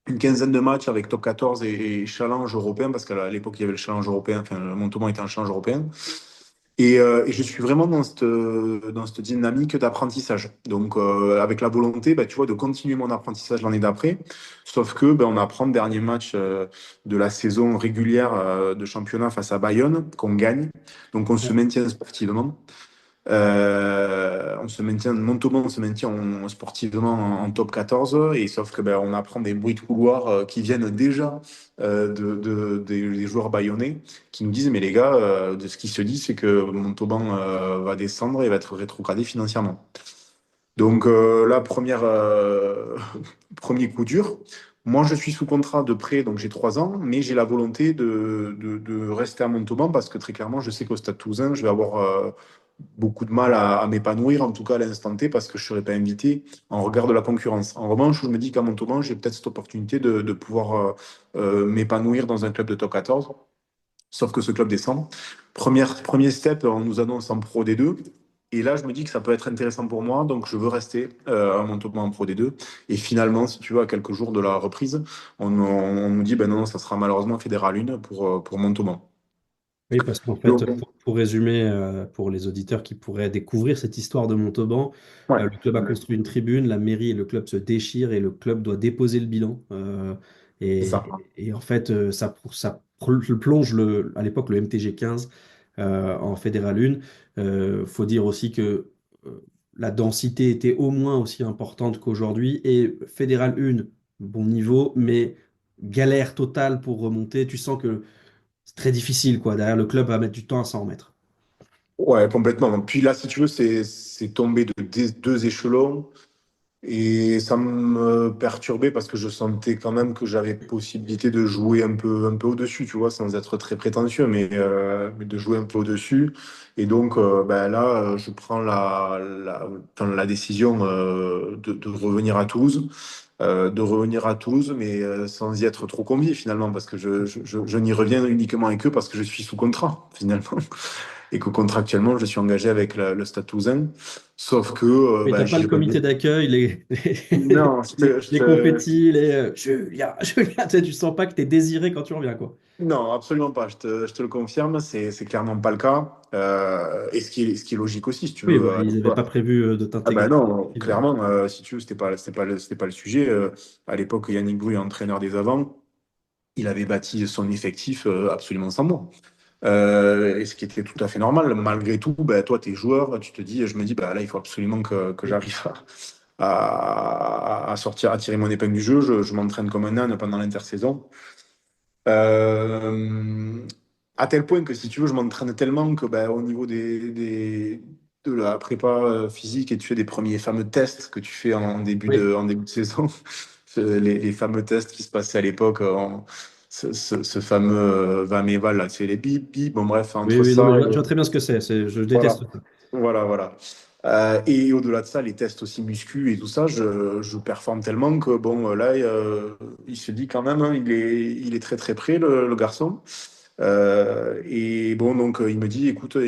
une quinzaine de matchs avec top 14 et challenge européen, parce qu'à l'époque, il y avait le challenge européen, enfin, Montauban était un challenge européen. Et je suis vraiment dans cette dynamique d'apprentissage. Donc, avec la volonté, bah, tu vois, de continuer mon apprentissage l'année d'après. Sauf que bah, on apprend le dernier match de la saison régulière de championnat face à Bayonne, qu'on gagne. Donc, on se maintient sportivement. On se maintient, Montauban on se maintient sportivement en top 14, et sauf que ben, on apprend des bruits de couloir qui viennent déjà des joueurs bayonnais qui nous disent mais les gars, de ce qui se dit, c'est que Montauban va descendre et va être rétrogradé financièrement. Donc là, premier coup dur. Moi, je suis sous contrat de prêt, donc j'ai 3 ans, mais j'ai la volonté de rester à Montauban parce que très clairement, je sais qu'au Stade Toulousain, je vais avoir beaucoup de mal à m'épanouir, en tout cas à l'instant T, parce que je ne serai pas invité en regard de la concurrence. En revanche, je me dis qu'à Montauban, j'ai peut-être cette opportunité de pouvoir m'épanouir dans un club de top 14, sauf que ce club descend. Premier step, on nous annonce en Pro D2. Et là, je me dis que ça peut être intéressant pour moi, donc je veux rester à Montauban en Pro D2. Et finalement, si tu veux, à quelques jours de la reprise, on nous dit, ben non, ça sera malheureusement Fédéral 1 pour Montauban. Oui, parce qu'en fait, Donc, pour résumer, pour les auditeurs qui pourraient découvrir cette histoire de Montauban, ouais, le club a construit une tribune, la mairie et le club se déchirent et le club doit déposer le bilan. c'est ça. Et en fait, plonge à l'époque le MTG 15 en Fédéral 1. Faut dire aussi que la densité était au moins aussi importante qu'aujourd'hui et Fédéral 1, bon niveau, mais galère totale pour remonter. Tu sens que c'est très difficile, quoi. Derrière, le club va mettre du temps à s'en remettre. Ouais, complètement. Puis là, si tu veux, c'est tombé de 2 échelons et ça me perturbait parce que je sentais quand même que j'avais possibilité de jouer un peu au-dessus, tu vois, sans être très prétentieux, mais de jouer un peu au-dessus. Et donc, ben là, je prends enfin, la décision de revenir à Toulouse. Mais sans y être trop convié finalement, parce que je n'y reviens uniquement avec eux parce que je suis sous contrat finalement. Et que contractuellement, je suis engagé avec le Stade Toulousain. Sauf que Mais t'as bah, pas le j'y reviens. comité d'accueil, Non, les confettis, Julia, Julia, tu sais, tu sens pas que t'es désiré quand tu reviens, quoi. non, absolument pas. Je te le confirme, c'est clairement pas le cas. Et ce qui est logique aussi, si tu Oui, veux. bah, ils n'avaient pas prévu de Ah ben t'intégrer. non, clairement, si tu veux, c'était pas le sujet. À l'époque, Yannick Bouy, entraîneur des avants, il avait bâti son effectif absolument sans moi. Et ce qui était tout à fait normal. Malgré tout, ben, toi, tu es joueur, tu te dis, je me dis, bah, là, il faut absolument que j'arrive à sortir, à tirer mon épingle du jeu. Je m'entraîne comme un âne pendant l'intersaison. Euh, à tel point que, si tu veux, je m'entraîne tellement que ben, au niveau de la prépa physique, et tu fais des premiers fameux tests que tu fais Oui, en début de saison, les fameux tests qui se passaient à l'époque, ce fameux va et là, tu fais les bip, bip, bon bref, oui, entre oui, non, mais ça, je vois très bien ce que c'est. Je voilà, déteste ça. voilà. Et au-delà de ça, les tests aussi muscu et tout ça, je performe tellement que bon, là, il se dit quand même, hein, il est très très près, le garçon. Et bon, donc il me dit, écoute,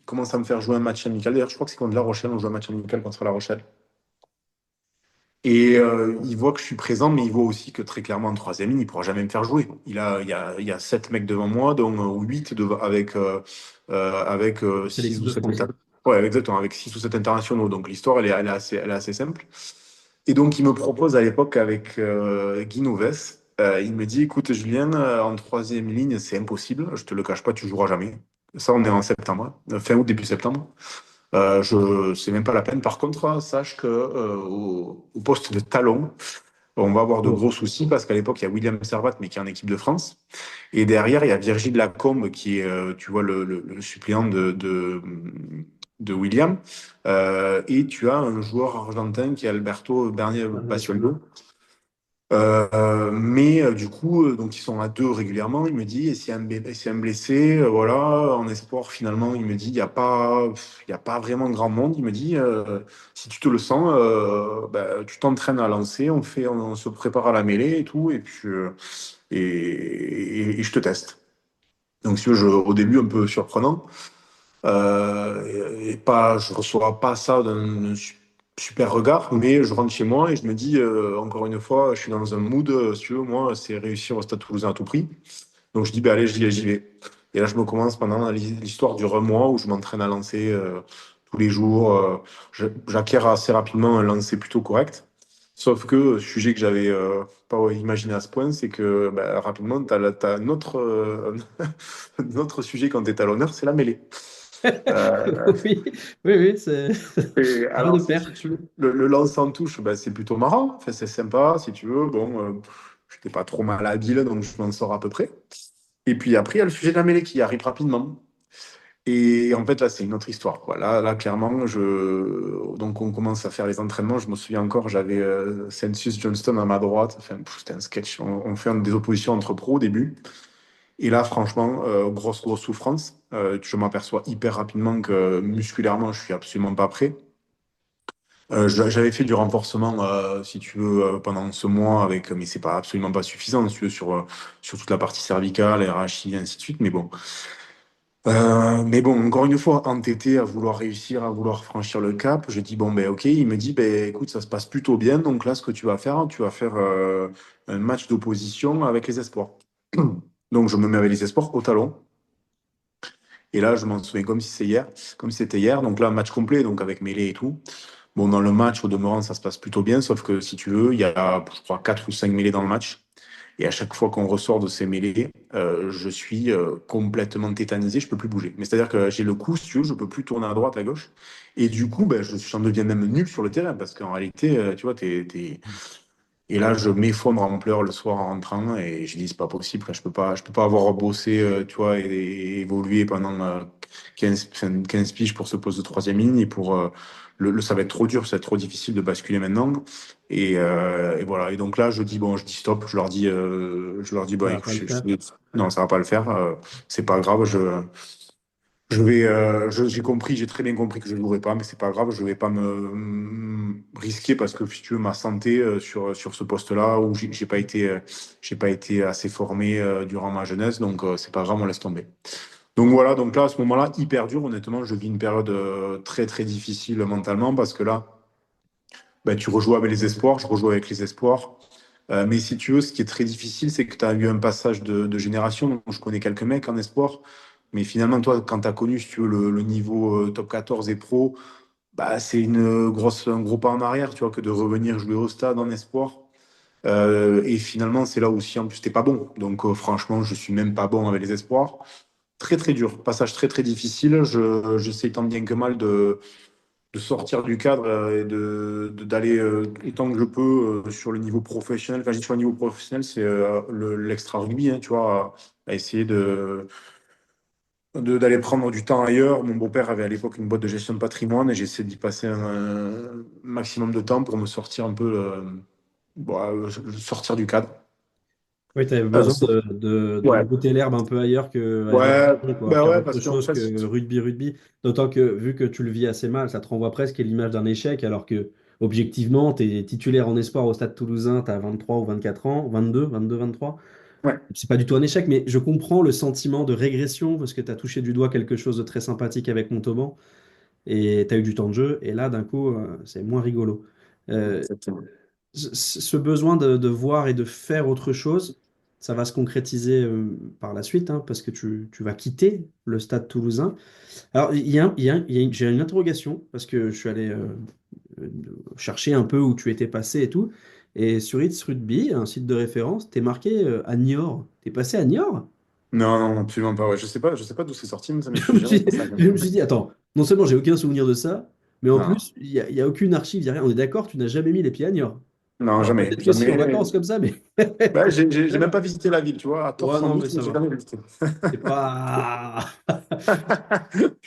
commence à me faire jouer un match amical. D'ailleurs, je crois que c'est contre La Rochelle, on joue un match amical contre La Rochelle. Et il voit que je suis présent, mais il voit aussi que très clairement en troisième ligne, il ne pourra jamais me faire jouer. Il y a 7 mecs devant moi, dont 8 avec six L'équipe ou de 7 France. ouais, exactement, avec 6 ou 7 internationaux. Donc l'histoire, elle est assez simple. Et donc il me propose à l'époque avec Guy Noves, il me dit, écoute Julien, en troisième ligne, c'est impossible, je te le cache pas, tu joueras jamais. Ça, on est en septembre, fin août, début septembre. C'est même pas la peine. Par contre, sache que au poste de talon, On va avoir de Oh. gros soucis parce qu'à l'époque, il y a William Servat, mais qui est en équipe de France. Et derrière, il y a Virgile Lacombe, qui est, tu vois, le suppléant de William. Et tu as un joueur argentin qui est Alberto Bernier Ah, ouais. Basualdo. Mais du coup, donc ils sont à deux régulièrement. Il me dit, et s'il y a un blessé, voilà, en espoir, finalement, il me dit, il y a pas vraiment grand monde. Il me dit, si tu te le sens, bah, tu t'entraînes à lancer, on se prépare à la mêlée et tout, et puis et je te teste. Donc, si tu veux, au début, un peu surprenant. Et pas, je reçois pas ça d'un super regard, mais je rentre chez moi et je me dis, encore une fois, je suis dans un mood, si tu veux, moi, c'est réussir au Stade Toulousain à tout prix. Donc je dis, ben allez, j'y vais. Et là, je me commence pendant l'histoire dure un mois où je m'entraîne à lancer tous les jours. J'acquiers assez rapidement un lancer plutôt correct. Sauf que le sujet que j'avais pas imaginé à ce point, c'est que ben, rapidement, tu as, un autre, un autre sujet quand tu es à l'honneur, c'est la mêlée. Euh, Oui, oui, oui, c'est et ça va de alors, si pair. tu veux, le lance en touche, ben, c'est plutôt marrant. Enfin, c'est sympa, si tu veux. Bon, je n'étais pas trop mal habile, donc je m'en sors à peu près. Et puis après, il y a le sujet de la mêlée qui arrive rapidement. Et en fait, là, c'est une autre histoire, quoi. Là, clairement, donc on commence à faire les entraînements. Je me souviens encore, j'avais Census Johnston à ma droite. Enfin, c'était un sketch. On fait des oppositions entre pros au début. Et là, franchement, grosse souffrance. Je m'aperçois hyper rapidement que musculairement, je suis absolument pas prêt. J'avais fait du renforcement, si tu veux, pendant ce mois avec, mais c'est pas absolument pas suffisant, si tu veux, sur toute la partie cervicale, RHI, et ainsi de suite. Mais bon, encore une fois, entêté à vouloir réussir, à vouloir franchir le cap, je dis bon ben ok. Il me dit ben écoute, ça se passe plutôt bien. Donc là, ce que tu vas faire un match d'opposition avec les espoirs. Donc je me mets avec les espoirs au talon. Et là, je m'en souviens comme si c'est hier, comme si c'était hier. Donc là, match complet, donc avec mêlée et tout. Bon, dans le match, au demeurant, ça se passe plutôt bien, sauf que si tu veux, il y a, je crois, 4 ou 5 mêlées dans le match. Et à chaque fois qu'on ressort de ces mêlées, je suis complètement tétanisé, je peux plus bouger. Mais c'est-à-dire que j'ai le coup, si tu veux, je peux plus tourner à droite, à gauche. Et du coup, ben, j'en deviens même nul sur le terrain, parce qu'en réalité, tu vois, et là, je m'effondre en pleurs le soir en rentrant, et je dis, c'est pas possible, là, je peux pas avoir bossé, tu vois, et évolué pendant 15 piges pour ce poste de troisième ligne, et pour ça va être trop dur, ça va être trop difficile de basculer maintenant. Et voilà. Et donc là, je dis bon, je dis stop. Je leur dis Ça bon, va écoute, pas le faire. non, ça va pas le faire. C'est pas grave. J'ai compris, j'ai très bien compris que je ne jouerai pas, mais c'est pas grave. Je vais pas risquer parce que si tu veux ma santé sur ce poste-là où j'ai pas été assez formé durant ma jeunesse, donc c'est pas grave, on laisse tomber. Donc voilà, donc là, à ce moment-là, hyper dur, honnêtement, je vis une période très difficile mentalement parce que là, ben, tu rejoues avec les espoirs, je rejoue avec les espoirs. Mais si tu veux, ce qui est très difficile, c'est que tu as eu un passage de génération. Donc, je connais quelques mecs en espoir. Mais finalement, toi, quand tu as connu, si tu veux, le niveau top 14 et pro, bah, c'est un gros pas en arrière, tu vois, que de revenir jouer au stade en espoir. Et finalement, c'est là aussi, en plus, t'es pas bon. Donc, franchement, je suis même pas bon avec les espoirs. Très dur. Passage très difficile. J'essaie tant bien que mal de sortir du cadre et d'aller autant que je peux sur le niveau professionnel. Quand je dis sur le niveau professionnel, c'est l'extra rugby, hein, tu vois, à essayer d'aller prendre du temps ailleurs. Mon beau-père avait à l'époque une boîte de gestion de patrimoine et j'essaie d'y passer un maximum de temps pour me sortir un peu, sortir du cadre. Oui, tu avais Euh, besoin de ouais, brouter l'herbe un peu ailleurs que ailleurs, ouais, quoi, bah faire ouais, autre parce qu'en chose fait, que rugby. D'autant que vu que tu le vis assez mal, ça te renvoie presque à l'image d'un échec, alors que objectivement, tu es titulaire en espoir au Stade Toulousain, tu as 23 ou 24 ans, 22, 23. ouais. C'est pas du tout un échec, mais je comprends le sentiment de régression parce que tu as touché du doigt quelque chose de très sympathique avec Montauban et tu as eu du temps de jeu, et là, d'un coup, c'est moins rigolo. Euh, Exactement. ce besoin de voir et de faire autre chose, ça va se concrétiser par la suite, hein, parce que tu vas quitter le Stade Toulousain. Alors, j'ai une interrogation, parce que je suis allé euh, chercher un peu où tu étais passé et tout. Et sur It's Rugby, un site de référence, t'es marqué à Niort. T'es passé à Niort? Non, absolument pas. Ouais. Je sais pas d'où c'est sorti, mais ça, mais je Je suis me jamais suis, passé à je Niort. me suis dit, attends, non seulement j'ai aucun souvenir de ça, mais en Non. plus, il y a aucune archive, il y a rien. On est d'accord, tu n'as jamais mis les pieds à Niort. Non, Alors jamais. peut-être que si, en Jamais. vacances comme ça, mais Ouais, j'ai même pas visité la ville, tu vois. À Tours, ouais, sans non, mais doute, mais ça j'ai va. jamais visité. C'est pas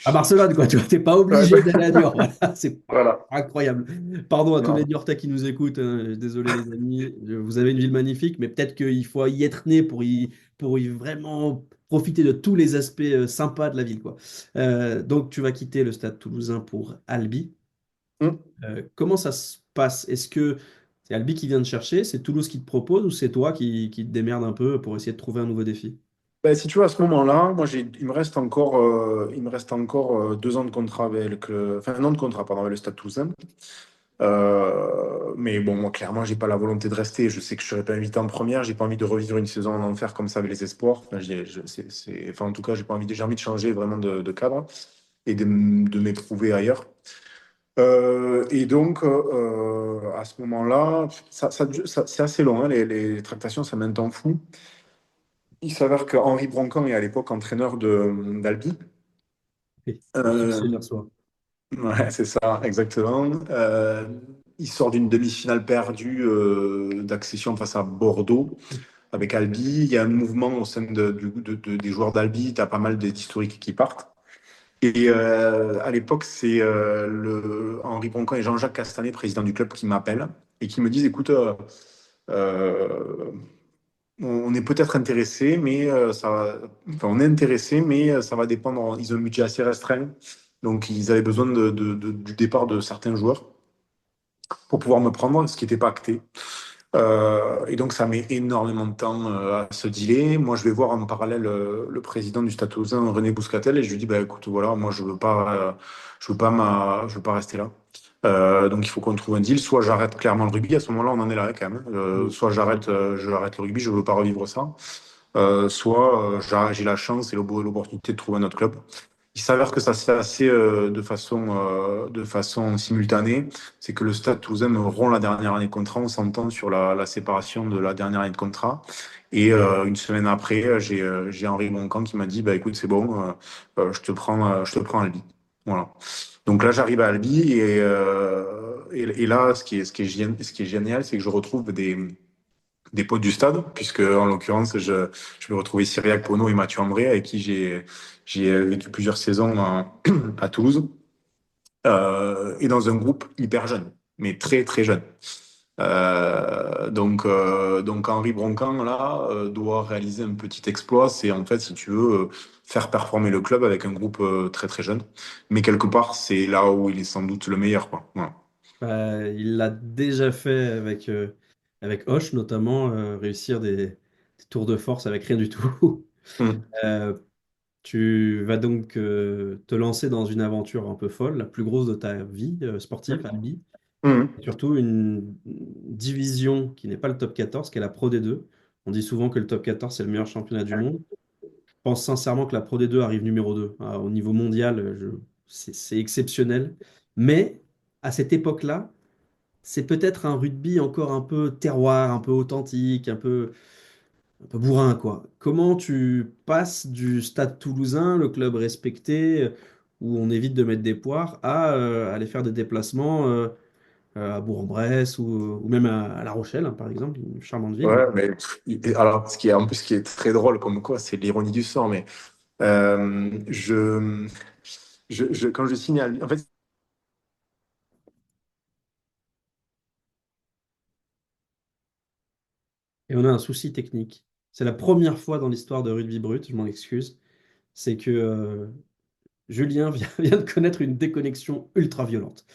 à Barcelone, quoi. Tu vois, t'es pas Ouais, obligé d'aller à Niort. Voilà, c'est pas voilà. incroyable. Pardon à tous les Non. Niortais qui nous écoutent, hein. Désolé, les amis. Vous avez une ville magnifique, mais peut-être qu'il faut y être né pour y vraiment profiter de tous les aspects sympas de la ville, quoi. Donc, tu vas quitter le Stade Toulousain pour Albi. Hum. Comment ça se passe? Est-ce que c'est Albi qui vient te chercher, c'est Toulouse qui te propose, ou c'est toi qui te démerdes un peu pour essayer de trouver un nouveau défi? Ben, si tu veux, à ce moment-là, moi, il me reste encore 2 ans de contrat enfin, un an de contrat, pardon, avec le Stade Toulousain. Mais bon, moi, clairement, j'ai pas la volonté de rester. Je sais que je serai pas invité en première. J'ai pas envie de revivre une saison en enfer comme ça avec les espoirs. Enfin, enfin, en tout cas, j'ai envie de changer vraiment de cadre et de m'éprouver ailleurs. Et donc, à ce moment-là, c'est assez long, hein, les tractations, ça met un temps fou. Il s'avère que Henri Broncan est à l'époque entraîneur d'Albi. Oui, le succès Euh, vers soi. ouais, c'est ça, exactement. Il sort d'une demi-finale perdue d'accession face à Bordeaux avec Albi. Il y a un mouvement au sein des joueurs d'Albi. Tu as pas mal d'historiques qui partent. Et à l'époque, c'est Henri Broncan et Jean-Jacques Castanet, président du club, qui m'appellent et qui me disent, écoute, euh, on est peut-être intéressé, mais enfin, on est intéressé, mais ça va dépendre. Ils ont un budget assez restreint, donc ils avaient besoin du départ de certains joueurs pour pouvoir me prendre, ce qui n'était pas acté. Et donc ça met énormément de temps à se dealer. Moi, je vais voir en parallèle le président du Stade Toulousain, René Bouscatel, et je lui dis, bah, écoute, voilà, moi, je veux pas rester là. Donc il faut qu'on trouve un deal. Soit j'arrête clairement le rugby, à ce moment-là, on en est là quand même. Soit j'arrête le rugby, je veux pas revivre ça. Soit j'ai la chance et l'opportunité de trouver un autre club. Il s'avère que ça se fait assez de façon simultanée. C'est que le Stade Toulousain me rompt la dernière année de contrat. On s'entend sur la séparation de la dernière année de contrat. Et une semaine après, j'ai Henri Boncan qui m'a dit, bah écoute, c'est bon, je te prends à Albi. Voilà. Donc là, j'arrive à Albi et là, ce qui est génial, c'est que je retrouve des potes du stade, puisque en l'occurrence, je vais retrouver Cyriac Pono et Mathieu Ambré, avec qui j'ai vécu plusieurs saisons à Toulouse, et dans un groupe hyper jeune, mais très très jeune. Donc Henri Broncan, là, doit réaliser un petit exploit, c'est en fait, si tu veux, faire performer le club avec un groupe très très jeune. Mais quelque part, c'est là où il est sans doute le meilleur, quoi. Voilà. Il l'a déjà fait avec Hoche, notamment, réussir des tours de force avec rien du tout. Mm. Euh, Tu vas donc te lancer dans une aventure un peu folle, la plus grosse de ta vie sportive, Albi. Mm. Et surtout une division qui n'est pas le top 14, qui est la Pro D2. On dit souvent que le top 14, c'est le meilleur championnat du monde. Je pense sincèrement que la Pro D2 arrive numéro 2. Au niveau mondial, c'est exceptionnel. Mais à cette époque-là, c'est peut-être un rugby encore un peu terroir, un peu authentique, un peu bourrin, quoi. Comment tu passes du Stade Toulousain, le club respecté, où on évite de mettre des poires, à aller faire des déplacements à Bourg-en-Bresse ou même à La Rochelle, hein, par exemple, une charmante ville. Ouais, mais alors, ce qui est très drôle, comme quoi, c'est l'ironie du sort, mais Euh, quand je signe en fait, Et on a un souci technique. C'est la première fois dans l'histoire de Rugby Brut, je m'en excuse, c'est que Julien vient de connaître une déconnexion ultra violente.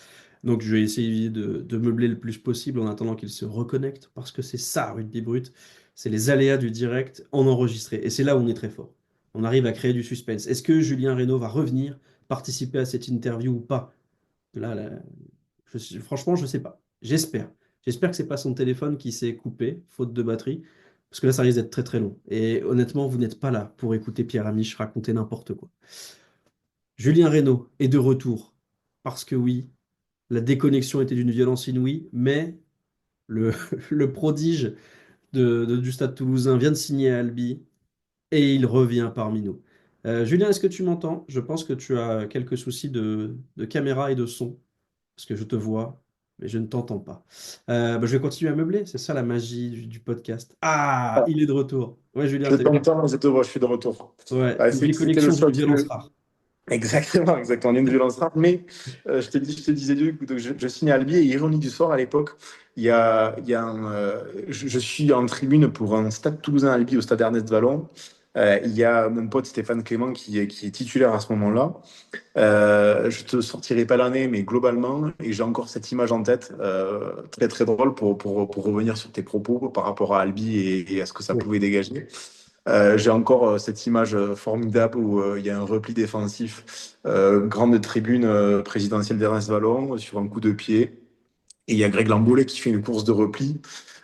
Donc je vais essayer de meubler le plus possible en attendant qu'il se reconnecte, parce que c'est ça, Rugby Brut, c'est les aléas du direct en enregistré. Et c'est là où on est très fort. On arrive à créer du suspense. Est-ce que Julien Reynaud va revenir participer à cette interview ou pas? Là, franchement, je ne sais pas. J'espère. J'espère que c'est pas son téléphone qui s'est coupé, faute de batterie, parce que là, ça risque d'être très très long. Et honnêtement, vous n'êtes pas là pour écouter Pierre Amiche raconter n'importe quoi. Julien Reynaud est de retour, parce que oui, la déconnexion était d'une violence inouïe, mais le, le prodige du Stade Toulousain vient de signer à Albi et il revient parmi nous. Julien, est-ce que tu m'entends? Je pense que tu as quelques soucis de caméra et de son, parce que je te vois. mais je ne t'entends pas. Bah, je vais continuer à meubler, c'est ça la magie du podcast. Ah, il est de retour. Ouais, Julien, Je t'entends, je te vois, je suis de retour. ouais, Ouais, n'oublie c'était le connexion d'une choc. violence rare. Exactement, exactement. On est une violence rare. Mais je te disais, donc, je signe à Albi et ironie du sort, à l'époque, je suis en tribune pour un stade toulousain Albi au stade Ernest Vallon. Il y a mon pote Stéphane Clément qui est titulaire à ce moment-là. Je te sortirai pas l'année, mais globalement, et j'ai encore cette image en tête, très très drôle pour revenir sur tes propos par rapport à Albi et à ce que ça Oui. pouvait dégager. J'ai encore cette image formidable où il y a un repli défensif, grande tribune présidentielle d'Ernest Vallon sur un coup de pied. Et il y a Greg Lambolet qui fait une course de repli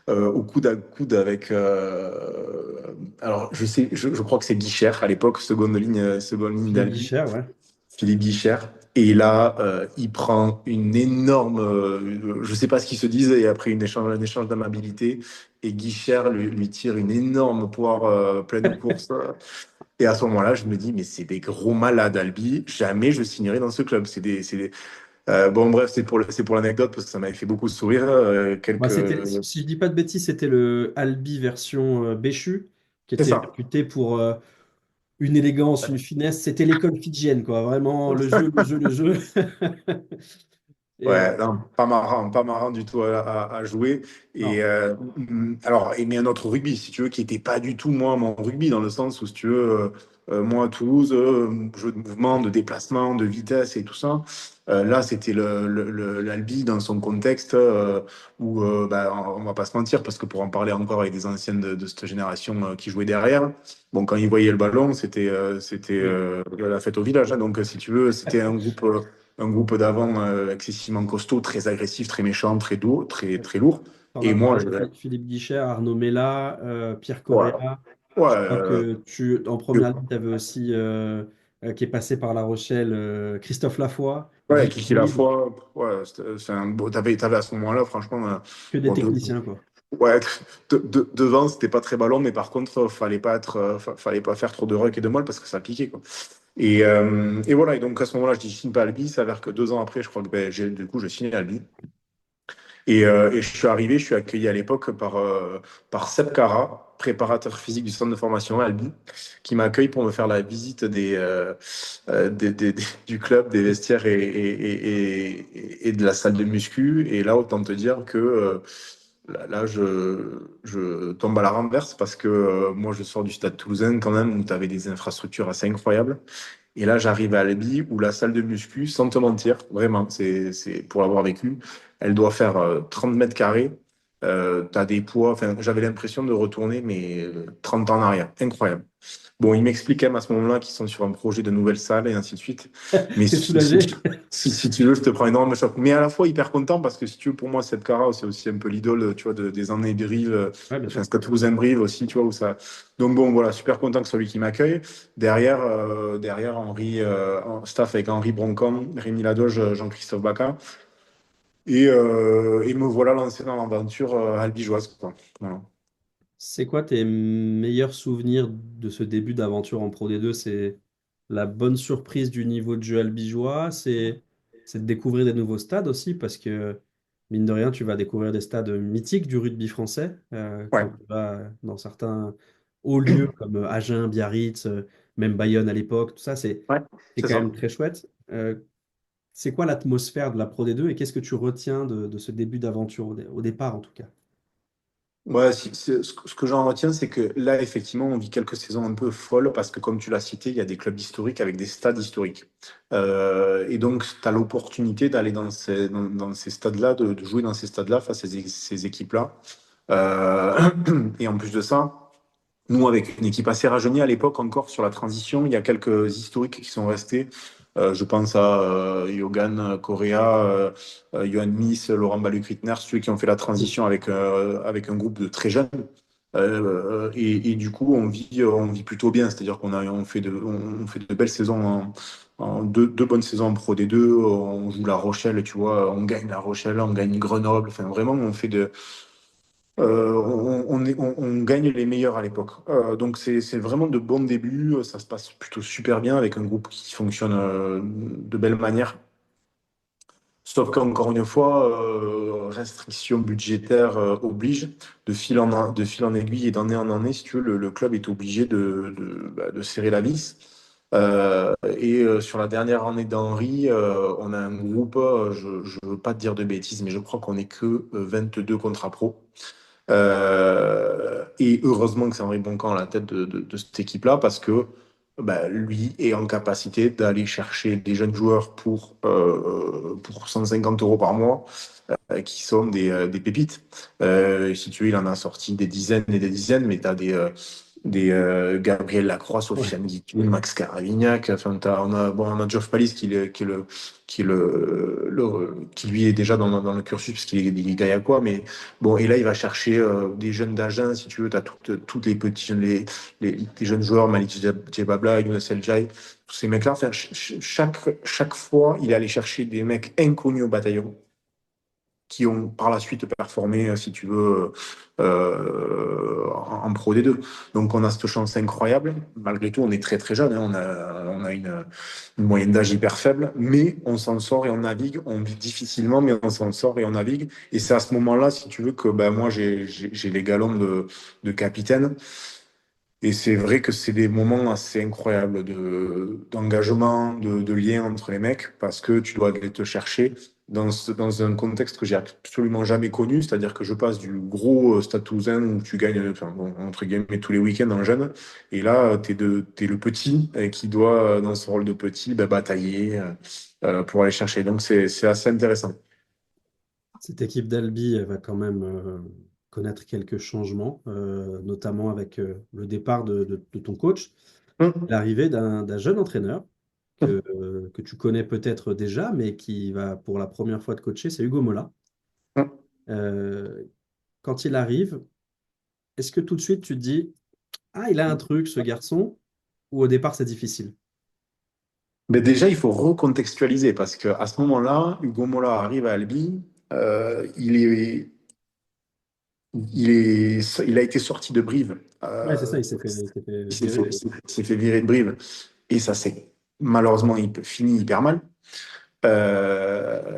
au coude à coude avec. Alors, je crois que c'est Guicher à l'époque, seconde ligne Philippe d'Albi. Guichard, ouais. Philippe Guicher. Et là, il prend une énorme. Je ne sais pas ce qu'ils se disent, et après un échange d'amabilité. Et Guicher lui tire une énorme poire pleine course. Et à ce moment-là, je me dis, mais c'est des gros malades, Albi. Jamais je signerai dans ce club. Bon, bref, c'est pour l'anecdote parce que ça m'avait fait beaucoup sourire. Bah, si je dis pas de bêtises, c'était le Albi version Béchu, qui C'est était ça. réputé pour une élégance, une finesse. C'était l'école fidjienne, quoi. Vraiment, le jeu, le jeu, le jeu. Et, Ouais, non, pas marrant du tout à jouer. Et non. alors, mais un autre rugby, si tu veux, qui était pas du tout moi mon rugby dans le sens où, si tu veux, moi à Toulouse, jeu de mouvement, de déplacement, de vitesse et tout ça. Là, c'était l'Albi dans son contexte où, bah, on va pas se mentir, parce que pour en parler encore avec des anciennes de cette génération qui jouaient derrière, bon, quand ils voyaient le ballon, c'était Oui, la fête au village, hein. Donc, si tu veux, c'était un groupe d'avant excessivement costaud, très agressif, très méchant, très doux, très, oui. très lourd. T'en Et as moi, parlé, Philippe Guichet, Arnaud Mella, Pierre ouais, Correa. ouais, Je crois que en première ligne, tu avais aussi, qui est passé par La Rochelle, Christophe Lafoy, ouais, Guy Kiki David, Lafoi, ouais, c'est un beau. T'avais à ce moment-là, franchement, que des bon, techniciens, quoi. ouais, devant, c'était pas très ballon, mais par contre, fallait pas faire trop de ruck et de molle parce que ça piquait, quoi. Et voilà, et donc à ce moment-là, je dis, je signe pas à Albi. Il s'avère que 2 ans après, je crois que ben, du coup, je signe à Albi. Et je suis arrivé, je suis accueilli à l'époque par Seb Cara, préparateur physique du centre de formation Albi, qui m'accueille pour me faire la visite du club, des vestiaires et de la salle de muscu. Et là, autant te dire que là, je tombe à la renverse parce que moi, je sors du stade toulousain quand même, où tu avais des infrastructures assez incroyables. Et là, j'arrive à Albi où la salle de muscu, sans te mentir, vraiment, c'est pour l'avoir vécu, elle doit faire 30 mètres carrés. Tu as des poids, enfin, j'avais l'impression de retourner, mais 30 ans en arrière. Incroyable. Bon, il m'explique quand même à ce moment-là qu'ils sont sur un projet de nouvelle salle et ainsi de suite. Mais T'es soulagé? si tu veux, je te prends énormément choc. Mais à la fois hyper content parce que si tu veux, pour moi, cette Cara, c'est aussi un peu l'idole, tu vois, des années Brive, Ouais, bien enfin, sûr. Stade Toulousain Brive aussi, tu vois, où ça. Donc bon, voilà, super content que ce soit lui qui m'accueille. Derrière Henri, en staff avec Henri Broncom, Rémi Ladoge, Jean-Christophe Baca. Et me voilà lancé dans l'aventure albigeoise, quoi. Voilà. C'est quoi tes meilleurs souvenirs de ce début d'aventure en Pro D2? C'est la bonne surprise du niveau de jeu albigeois, c'est de découvrir des nouveaux stades aussi, parce que mine de rien, tu vas découvrir des stades mythiques du rugby français, Ouais. quand tu vas dans certains hauts lieux comme Agen, Biarritz, même Bayonne à l'époque, tout ça, Ouais, c'est c'est quand ça. même très chouette. C'est quoi l'atmosphère de la Pro D2 et qu'est-ce que tu retiens de ce début d'aventure, au départ en tout cas? Ouais, ce que j'en retiens, c'est que là, effectivement, on vit quelques saisons un peu folles parce que, comme tu l'as cité, il y a des clubs historiques avec des stades historiques. Et donc, tu as l'opportunité d'aller dans ces stades-là, de jouer dans ces stades-là face à ces équipes-là. Euh, et en plus de ça, nous, avec une équipe assez rajeunie à l'époque encore sur la transition, il y a quelques historiques qui sont restés. Je pense à Yogan Correa, Johan Miss, Laurent Baluch-Ritner, ceux qui ont fait la transition avec un groupe de très jeunes. Et du coup, on vit plutôt bien. C'est-à-dire on fait de belles saisons, deux bonnes saisons en Pro D2. On joue La Rochelle, tu vois, on gagne La Rochelle, on gagne Grenoble. Enfin, vraiment, on gagne les meilleurs à l'époque. Donc c'est vraiment de bons débuts. Ça se passe plutôt super bien avec un groupe qui fonctionne de belle manière. Sauf qu'encore une fois, restriction budgétaire oblige, de fil en aiguille et d'année en année, si tu veux, le club est obligé de serrer la vis. Sur la dernière année d'Henri, on a un groupe, je ne veux pas te dire de bêtises, mais je crois qu'on n'est que 22 contrats pro. Et heureusement que c'est Henri Boncan à la tête de cette équipe-là, parce que bah, lui est en capacité d'aller chercher des jeunes joueurs pour 150 euros par mois, qui sont des pépites. Si tu veux, il en a sorti des dizaines et des dizaines, mais tu as des Gabriel Lacroix, Ouais. Sofiane Guitoun, Max Caravignac. Enfin, on a Geoff Pallis qui lui est déjà dans le cursus parce qu'il est gaillacois. Mais bon, et là, il va chercher des jeunes d'Agen, si tu veux. Tu as toutes les petits jeunes, les jeunes joueurs, Malik Djebabla, Younes El Jai, tous ces mecs-là. Enfin, chaque fois, il est allé chercher des mecs inconnus au bataillon qui ont par la suite performé, si tu veux, en Pro D2. Donc on a cette chance incroyable. Malgré tout, on est très très jeune, hein. On a une moyenne d'âge hyper faible, mais on s'en sort et on navigue. On vit difficilement, mais on s'en sort et on navigue. Et c'est à ce moment-là, si tu veux, que ben, moi j'ai les galons de capitaine. Et c'est vrai que c'est des moments assez incroyables d'engagement, de lien entre les mecs, parce que tu dois aller te chercher dans un contexte que j'ai absolument jamais connu, c'est-à-dire que je passe du gros Stade Toulousain où tu gagnes, enfin, bon, entre guillemets, tous les week-ends en jeune, et là, t'es le petit qui doit, dans ce rôle de petit, ben, batailler pour aller chercher. Donc c'est assez intéressant. Cette équipe d'Albi elle va quand même connaître quelques changements, notamment avec le départ de ton coach, Hum, l'arrivée d'un jeune entraîneur que tu connais peut-être déjà, mais qui va pour la première fois te coacher, c'est Hugo Mola. hum. Euh, Quand il arrive, est-ce que tout de suite tu te dis, ah, il a un truc, ce garçon, ou au départ c'est difficile? Mais déjà, il faut recontextualiser parce qu'à ce moment-là, Hugo Mola arrive à Albi. euh, il est, il a été sorti de Brive. Ouais, c'est ça, il s'est fait Il s'est virer. il s'est fait virer de Brive et ça s'est malheureusement fini hyper mal. Il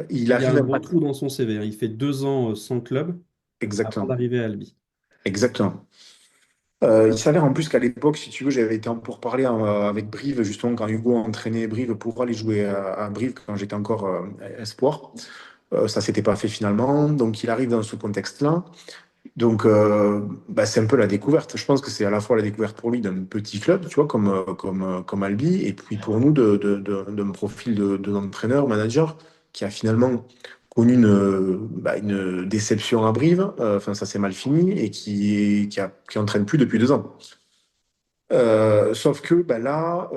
Il y a arrive un un gros pas trou dans son CV, hein. Il fait 2 ans sans club avant exactement, d'arriver à Albi. exactement. Il s'avère en plus qu'à l'époque, si tu veux, j'avais été en pourparlers avec Brive, justement, quand Hugo entraînait Brive pour aller jouer à Brive quand j'étais encore espoir. Ça s'était pas fait finalement, donc il arrive dans ce contexte-là. Donc, bah, c'est un peu la découverte. Je pense que c'est à la fois la découverte pour lui d'un petit club, tu vois, comme Albi, et puis pour nous d'un profil d'entraîneur, manager, qui a finalement connu bah, une déception à Brive. Enfin, ça s'est mal fini et qui entraîne plus depuis 2 ans. Sauf que bah, là,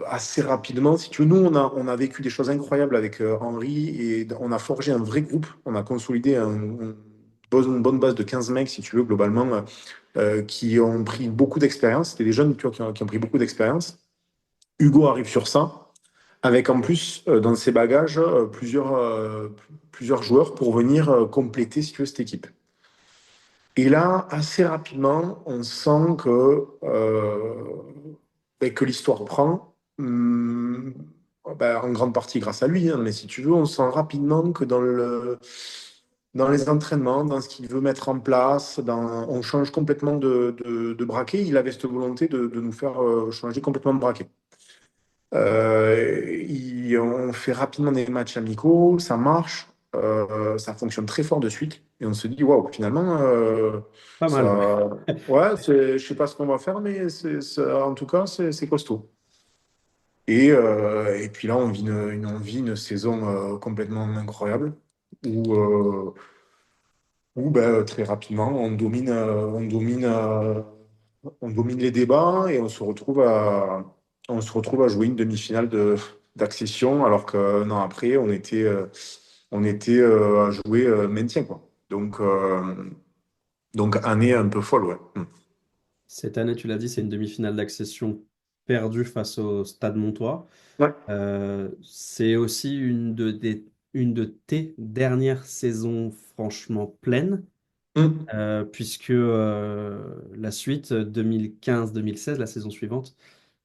assez rapidement, si tu veux, nous, on a vécu des choses incroyables avec Henri et on a forgé un vrai groupe. On a consolidé une bonne base de 15 mecs, si tu veux, globalement, qui ont pris beaucoup d'expérience. C'était des jeunes, tu vois, qui ont pris beaucoup d'expérience. Hugo arrive sur ça, avec en plus, dans ses bagages, plusieurs joueurs pour venir compléter, si tu veux, cette équipe. Et là, assez rapidement, on sent que l'histoire prend, ben, en grande partie grâce à lui, hein, mais si tu veux, on sent rapidement que dans les entraînements, dans ce qu'il veut mettre en place, on change complètement de braquet. Il avait cette volonté de nous faire changer complètement de braquet. On fait rapidement des matchs amicaux, ça marche, ça fonctionne très fort de suite, et on se dit, waouh, finalement, Pas mal, ouais. ça, ouais, je sais pas ce qu'on va faire, mais en tout cas, c'est costaud. Et puis là, on vit une saison complètement incroyable, où, euh, où ben, très rapidement, on domine les débats et on se retrouve à jouer une demi-finale d'accession, alors qu'un an après, on était à jouer maintien, quoi. Donc année un peu folle, ouais. Cette année, tu l'as dit, c'est une demi-finale d'accession perdue face au Stade Montois. Ouais. C'est aussi une de tes dernières saisons franchement pleines, Mm. puisque la suite, 2015-2016, la saison suivante,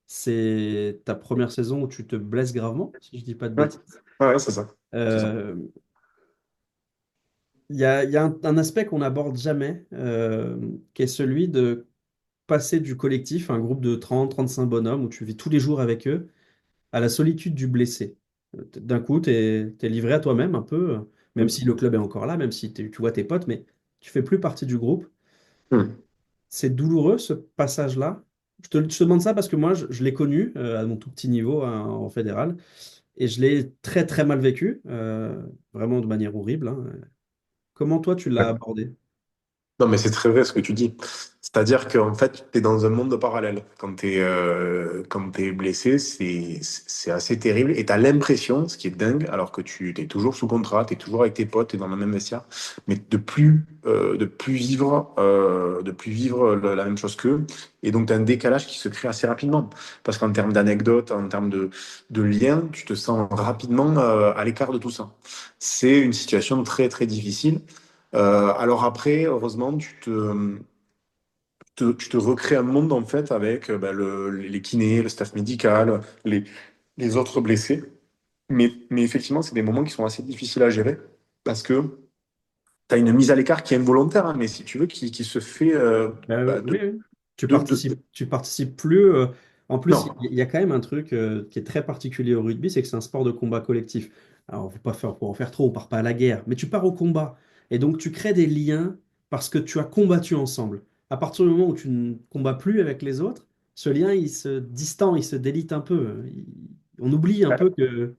c'est ta première saison où tu te blesses gravement, si je dis pas de Ouais. bêtises. Ouais, ouais, c'est ça. C'est ça. Euh, il y a un aspect qu'on n'aborde jamais, qui est celui de passer du collectif, un groupe de 30, 35 bonhommes où tu vis tous les jours avec eux, à la solitude du blessé. D'un coup, tu es livré à toi-même un peu, même si Mm. le club est encore là, même si tu vois tes potes, mais tu fais plus partie du groupe. Mm. C'est douloureux ce passage-là. Je te demande ça parce que moi, je l'ai connu à mon tout petit niveau hein, en fédéral et je l'ai très très mal vécu, vraiment de manière horrible, hein. Comment toi tu l'as Ouais. abordé? Non, mais c'est très vrai ce que tu dis. C'est-à-dire qu'en fait, tu es dans un monde parallèle. Quand t'es blessé, c'est assez terrible. Et tu as l'impression, ce qui est dingue, alors que tu es toujours sous contrat, tu es toujours avec tes potes, tu es dans le même vestiaire, mais de plus vivre la même chose qu'eux. Et donc, tu as un décalage qui se crée assez rapidement. Parce qu'en termes d'anecdotes, en termes de liens, tu te sens rapidement à l'écart de tout ça. C'est une situation très, très difficile. Alors après, heureusement, tu te recrées un monde en fait avec bah, les kinés, le staff médical, les autres blessés. Mais effectivement, c'est des moments qui sont assez difficiles à gérer parce que tu as une mise à l'écart qui est involontaire, hein, mais si tu veux, qui se fait bah, Oui, oui. de- Tu participes plus. En plus, Non. il y a quand même un truc qui est très particulier au rugby, c'est que c'est un sport de combat collectif. Alors, on ne faut pas faire pour en faire trop, on part pas à la guerre, mais tu pars au combat. Et donc, tu crées des liens parce que tu as combattu ensemble. À partir du moment où tu ne combats plus avec les autres, ce lien, il se distend, il se délite un peu. On oublie un peu que,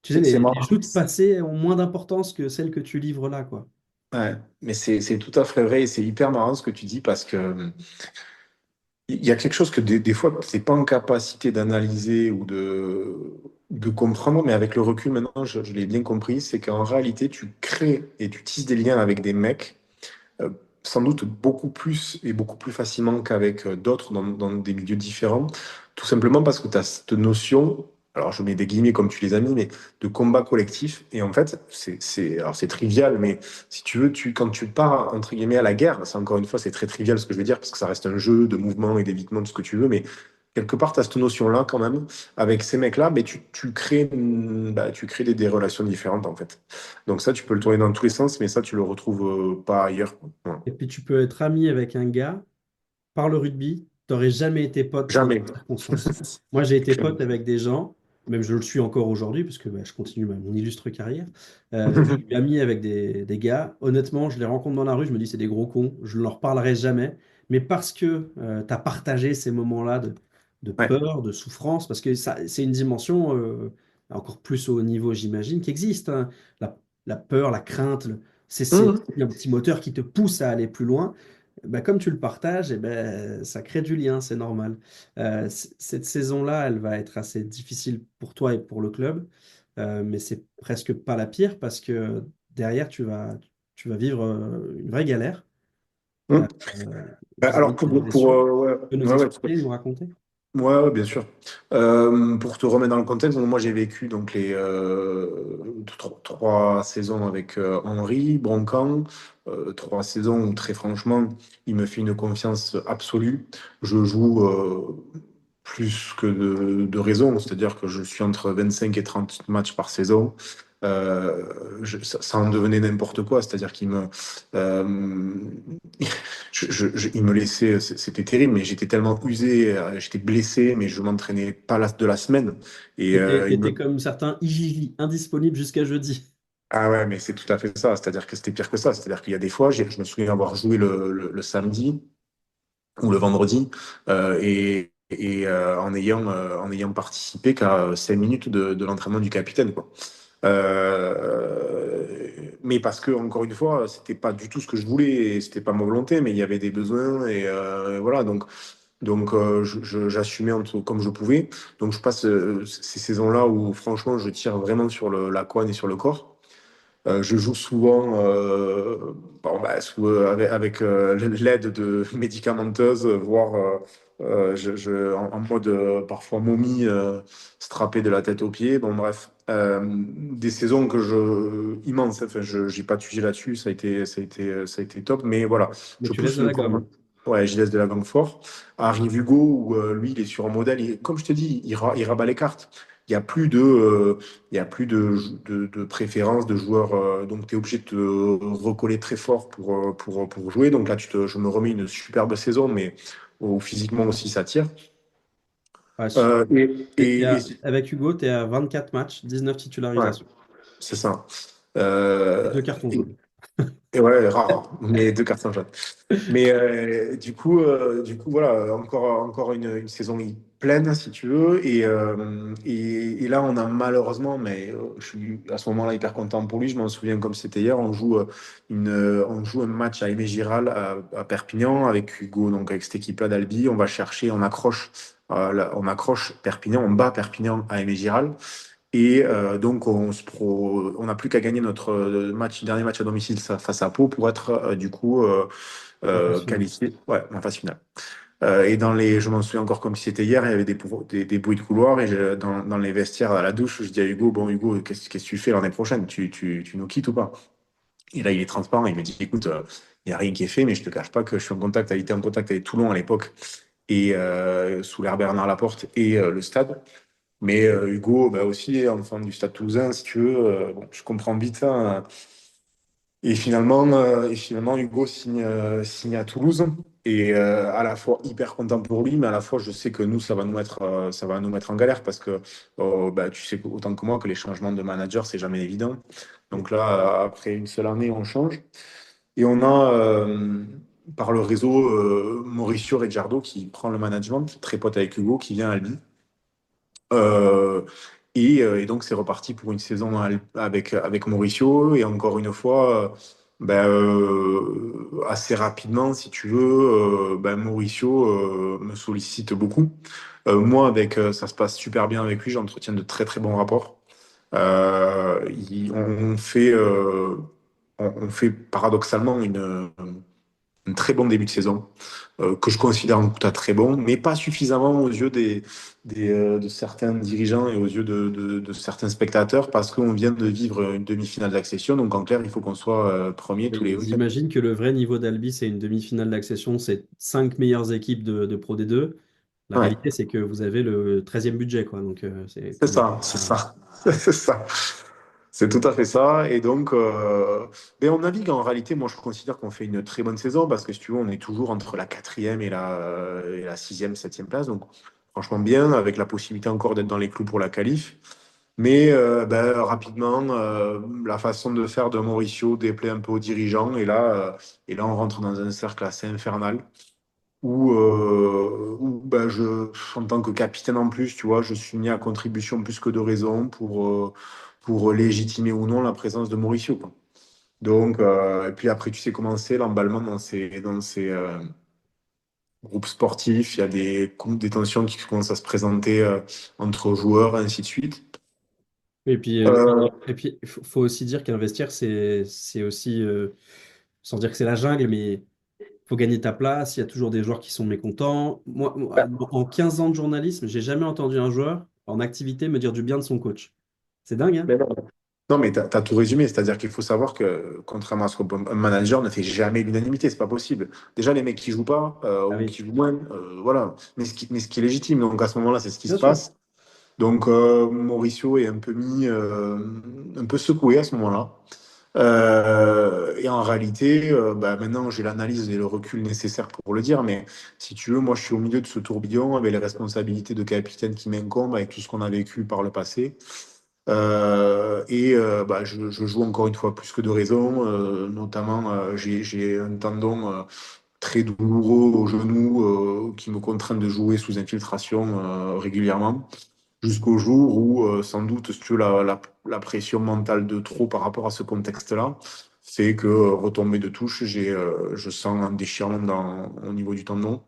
tu sais, C'est les marrant. joutes passées ont moins d'importance que celles que tu livres là, quoi. Ouais, mais c'est tout à fait vrai et c'est hyper marrant ce que tu dis parce que il y a quelque chose que des fois, tu n'es pas en capacité d'analyser ou de comprendre, mais avec le recul maintenant, je l'ai bien compris, c'est qu'en réalité, tu crées et tu tisses des liens avec des mecs euh, sans doute beaucoup plus et beaucoup plus facilement qu'avec d'autres dans des milieux différents, tout simplement parce que tu as cette notion, alors je mets des guillemets comme tu les as mis, mais de combat collectif. Et en fait, alors c'est trivial, mais si tu veux, quand tu pars entre guillemets à la guerre, c'est encore une fois, c'est très trivial ce que je veux dire, parce que ça reste un jeu de mouvement et d'évitement de ce que tu veux, mais quelque part, tu as cette notion-là quand même, avec ces mecs-là, mais tu crées des relations différentes en fait. Donc ça, tu peux le tourner dans tous les sens, mais ça, tu le retrouves pas ailleurs. Voilà. Et puis, tu peux être ami avec un gars par le rugby, t'aurais jamais été pote dans Jamais. d'autres circonstances. Moi, j'ai été pote avec des gens, même je le suis encore aujourd'hui, parce que bah, je continue mon illustre carrière. Je suis ami avec des gars. Honnêtement, je les rencontre dans la rue, je me dis c'est des gros cons, je ne leur parlerai jamais. Mais parce que tu as partagé ces moments-là de Ouais. peur, de souffrance, parce que ça, c'est une dimension encore plus au niveau, j'imagine, qui existe, hein. La, la peur, la crainte, c'est Mhm. un petit moteur qui te pousse à aller plus loin. Ben, comme tu le partages, eh ben, ça crée du lien, c'est normal. Cette saison-là, elle va être assez difficile pour toi et pour le club, mais c'est presque pas la pire parce que derrière, tu vas vivre une vraie galère Mhm. vis-à-vis Alors, de tes blessures. ouais, Tu peux nous ouais, ouais, expliquer, nous raconter? ouais, ouais, bien sûr. Pour te remettre dans le contexte, donc, moi j'ai vécu donc les trois saisons avec Henri Broncan, 3 saisons où très franchement il me fait une confiance absolue. Je joue plus que de raison, c'est-à-dire que je suis entre 25 et 30 matchs par saison. Ça en devenait n'importe quoi, c'est-à-dire qu'il me, euh, il me laissait, c'était terrible, mais j'étais tellement usé, j'étais blessé, mais je m'entraînais pas de la semaine. Et T'étais comme certains IJJ, indisponible jusqu'à jeudi. ah ouais, mais c'est tout à fait ça, c'est-à-dire que c'était pire que ça, c'est-à-dire qu'il y a des fois, je me souviens avoir joué le samedi ou le vendredi, en ayant participé qu'à 5 minutes de l'entraînement du capitaine, quoi. Mais parce que, encore une fois, c'était pas du tout ce que je voulais, et c'était pas ma volonté, mais il y avait des besoins, et voilà, donc j'assumais comme je pouvais. Donc je passe ces saisons-là où, franchement, je tire vraiment sur la couenne et sur le corps. Je joue souvent bon, bah, avec l'aide de médicamenteuses, voire en mode parfois momie, strappé de la tête aux pieds. Bon, bref, des saisons immenses. Enfin, j'ai pas de sujet là-dessus. Ça a été top. Mais voilà, Mais je tu laisses pousse de le la corps. gomme. Ouais, je laisse de la gang fort. Arrive Hugo, où lui, il est sur un modèle. Comme je te dis, il rabat les cartes. il y a plus il y a plus de préférence de joueurs. Donc, tu es obligé de te recoller très fort pour jouer. Donc là, je me remets une superbe saison, mais physiquement aussi, ça tire. Ouais, Euh, et, et, et- avec Hugo, tu es à 24 matchs, 19 ouais, titularisations c'est ça. et Euh, 2 cartons et, jaunes. et ouais, rare, mais deux cartons jaunes. Mais du coup, voilà, encore une saison pleine, si tu veux. Et là, on a malheureusement, mais je suis à ce moment-là hyper content pour lui. Je m'en souviens comme c'était hier. On joue un match à Aimé Giral à Perpignan avec Hugo, donc avec cette équipe-là d'Albi. On va chercher, on accroche Perpignan, on bat Perpignan à Aimé Giral. Et donc, on n'a plus qu'à gagner notre dernier match à domicile face à Pau pour être du coup En phase finale. qualifié ouais, en phase finale. Je m'en souviens encore comme si c'était hier, il y avait des bruits de couloir et dans les vestiaires à la douche, je dis à Hugo, bon Hugo, qu'est-ce que tu fais l'année prochaine? Tu nous quittes ou pas? Et là, il est transparent, il me dit, écoute, il n'y a rien qui est fait, mais je te cache pas que je suis été en contact avec Toulon à l'époque et sous l'ère Bernard Laporte et le stade. Mais Hugo, bah aussi, enfant du Stade Toulousain, si tu veux, bon, je comprends vite ça, hein. Et finalement, Hugo signe à Toulouse. Et à la fois hyper content pour lui, mais à la fois, je sais que nous, ça va nous mettre en galère parce que bah, tu sais autant que moi que les changements de manager, c'est jamais évident. Donc là, après une seule année, on change. Et on a, par le réseau, Mauricio Reggiardo qui prend le management, très pote avec Hugo, qui vient à Albi. Euh, et donc, c'est reparti pour une saison avec Mauricio. Et encore une fois, assez rapidement, si tu veux, Mauricio me sollicite beaucoup. Moi, ça se passe super bien avec lui. J'entretiens de très, très bons rapports. On fait paradoxalement un très bon début de saison, que je considère en tout cas très bon, mais pas suffisamment aux yeux de certains dirigeants et aux yeux de certains spectateurs, parce qu'on vient de vivre une demi-finale d'accession. Donc en clair, il faut qu'on soit premier tous Et les week-ends. j'imagine que le vrai niveau d'Albi, c'est une demi-finale d'accession, c'est 5 meilleures équipes de Pro D2. La Ouais, réalité, c'est que vous avez le 13e budget, quoi. Donc, c'est c'est quand même ça, c'est pas- ça, c'est ça. C'est tout à fait ça. Et donc, mais on navigue en réalité. Moi, je considère qu'on fait une très bonne saison parce que si tu veux, on est toujours entre la quatrième et la sixième, septième place. Donc, franchement, bien, avec la possibilité encore d'être dans les clous pour la qualif. Mais rapidement, la façon de faire de Mauricio déplaît un peu aux dirigeants. Et là, on rentre dans un cercle assez infernal en tant que capitaine en plus, tu vois, je suis mis à contribution plus que de raison pour légitimer ou non la présence de Mauricio, quoi. Donc, et puis après, tu sais comment c'est, l'emballement dans ces groupes sportifs. Il y a des tensions qui commencent à se présenter entre joueurs, et ainsi de suite. Euh, et puis, faut aussi dire qu'un vestiaire, c'est aussi, sans dire que c'est la jungle, mais faut gagner ta place. Il y a toujours des joueurs qui sont mécontents. Moi, en 15 ans de journalisme, j'ai jamais entendu un joueur en activité me dire du bien de son coach. C'est dingue, hein? mais non, non, mais tu as tout résumé, c'est-à-dire qu'il faut savoir que, contrairement à ce qu'un manager ne fait jamais l'unanimité, c'est pas possible. Déjà, les mecs qui jouent pas Ah ou oui, qui jouent moins, voilà, mais ce qui est légitime. Donc à ce moment-là, c'est ce qui bien se sûr. passe. Donc Mauricio est un peu secoué à ce moment-là. Et en réalité, maintenant, j'ai l'analyse et le recul nécessaire pour le dire, mais si tu veux, moi, je suis au milieu de ce tourbillon avec les responsabilités de capitaine qui m'incombent, avec tout ce qu'on a vécu par le passé. Je joue encore une fois plus que de raison, notamment j'ai un tendon très douloureux au genou qui me contraint de jouer sous infiltration régulièrement, jusqu'au jour où sans doute si tu veux, la pression mentale de trop par rapport à ce contexte-là fait que retombé de touche, je sens un déchirement au niveau du tendon.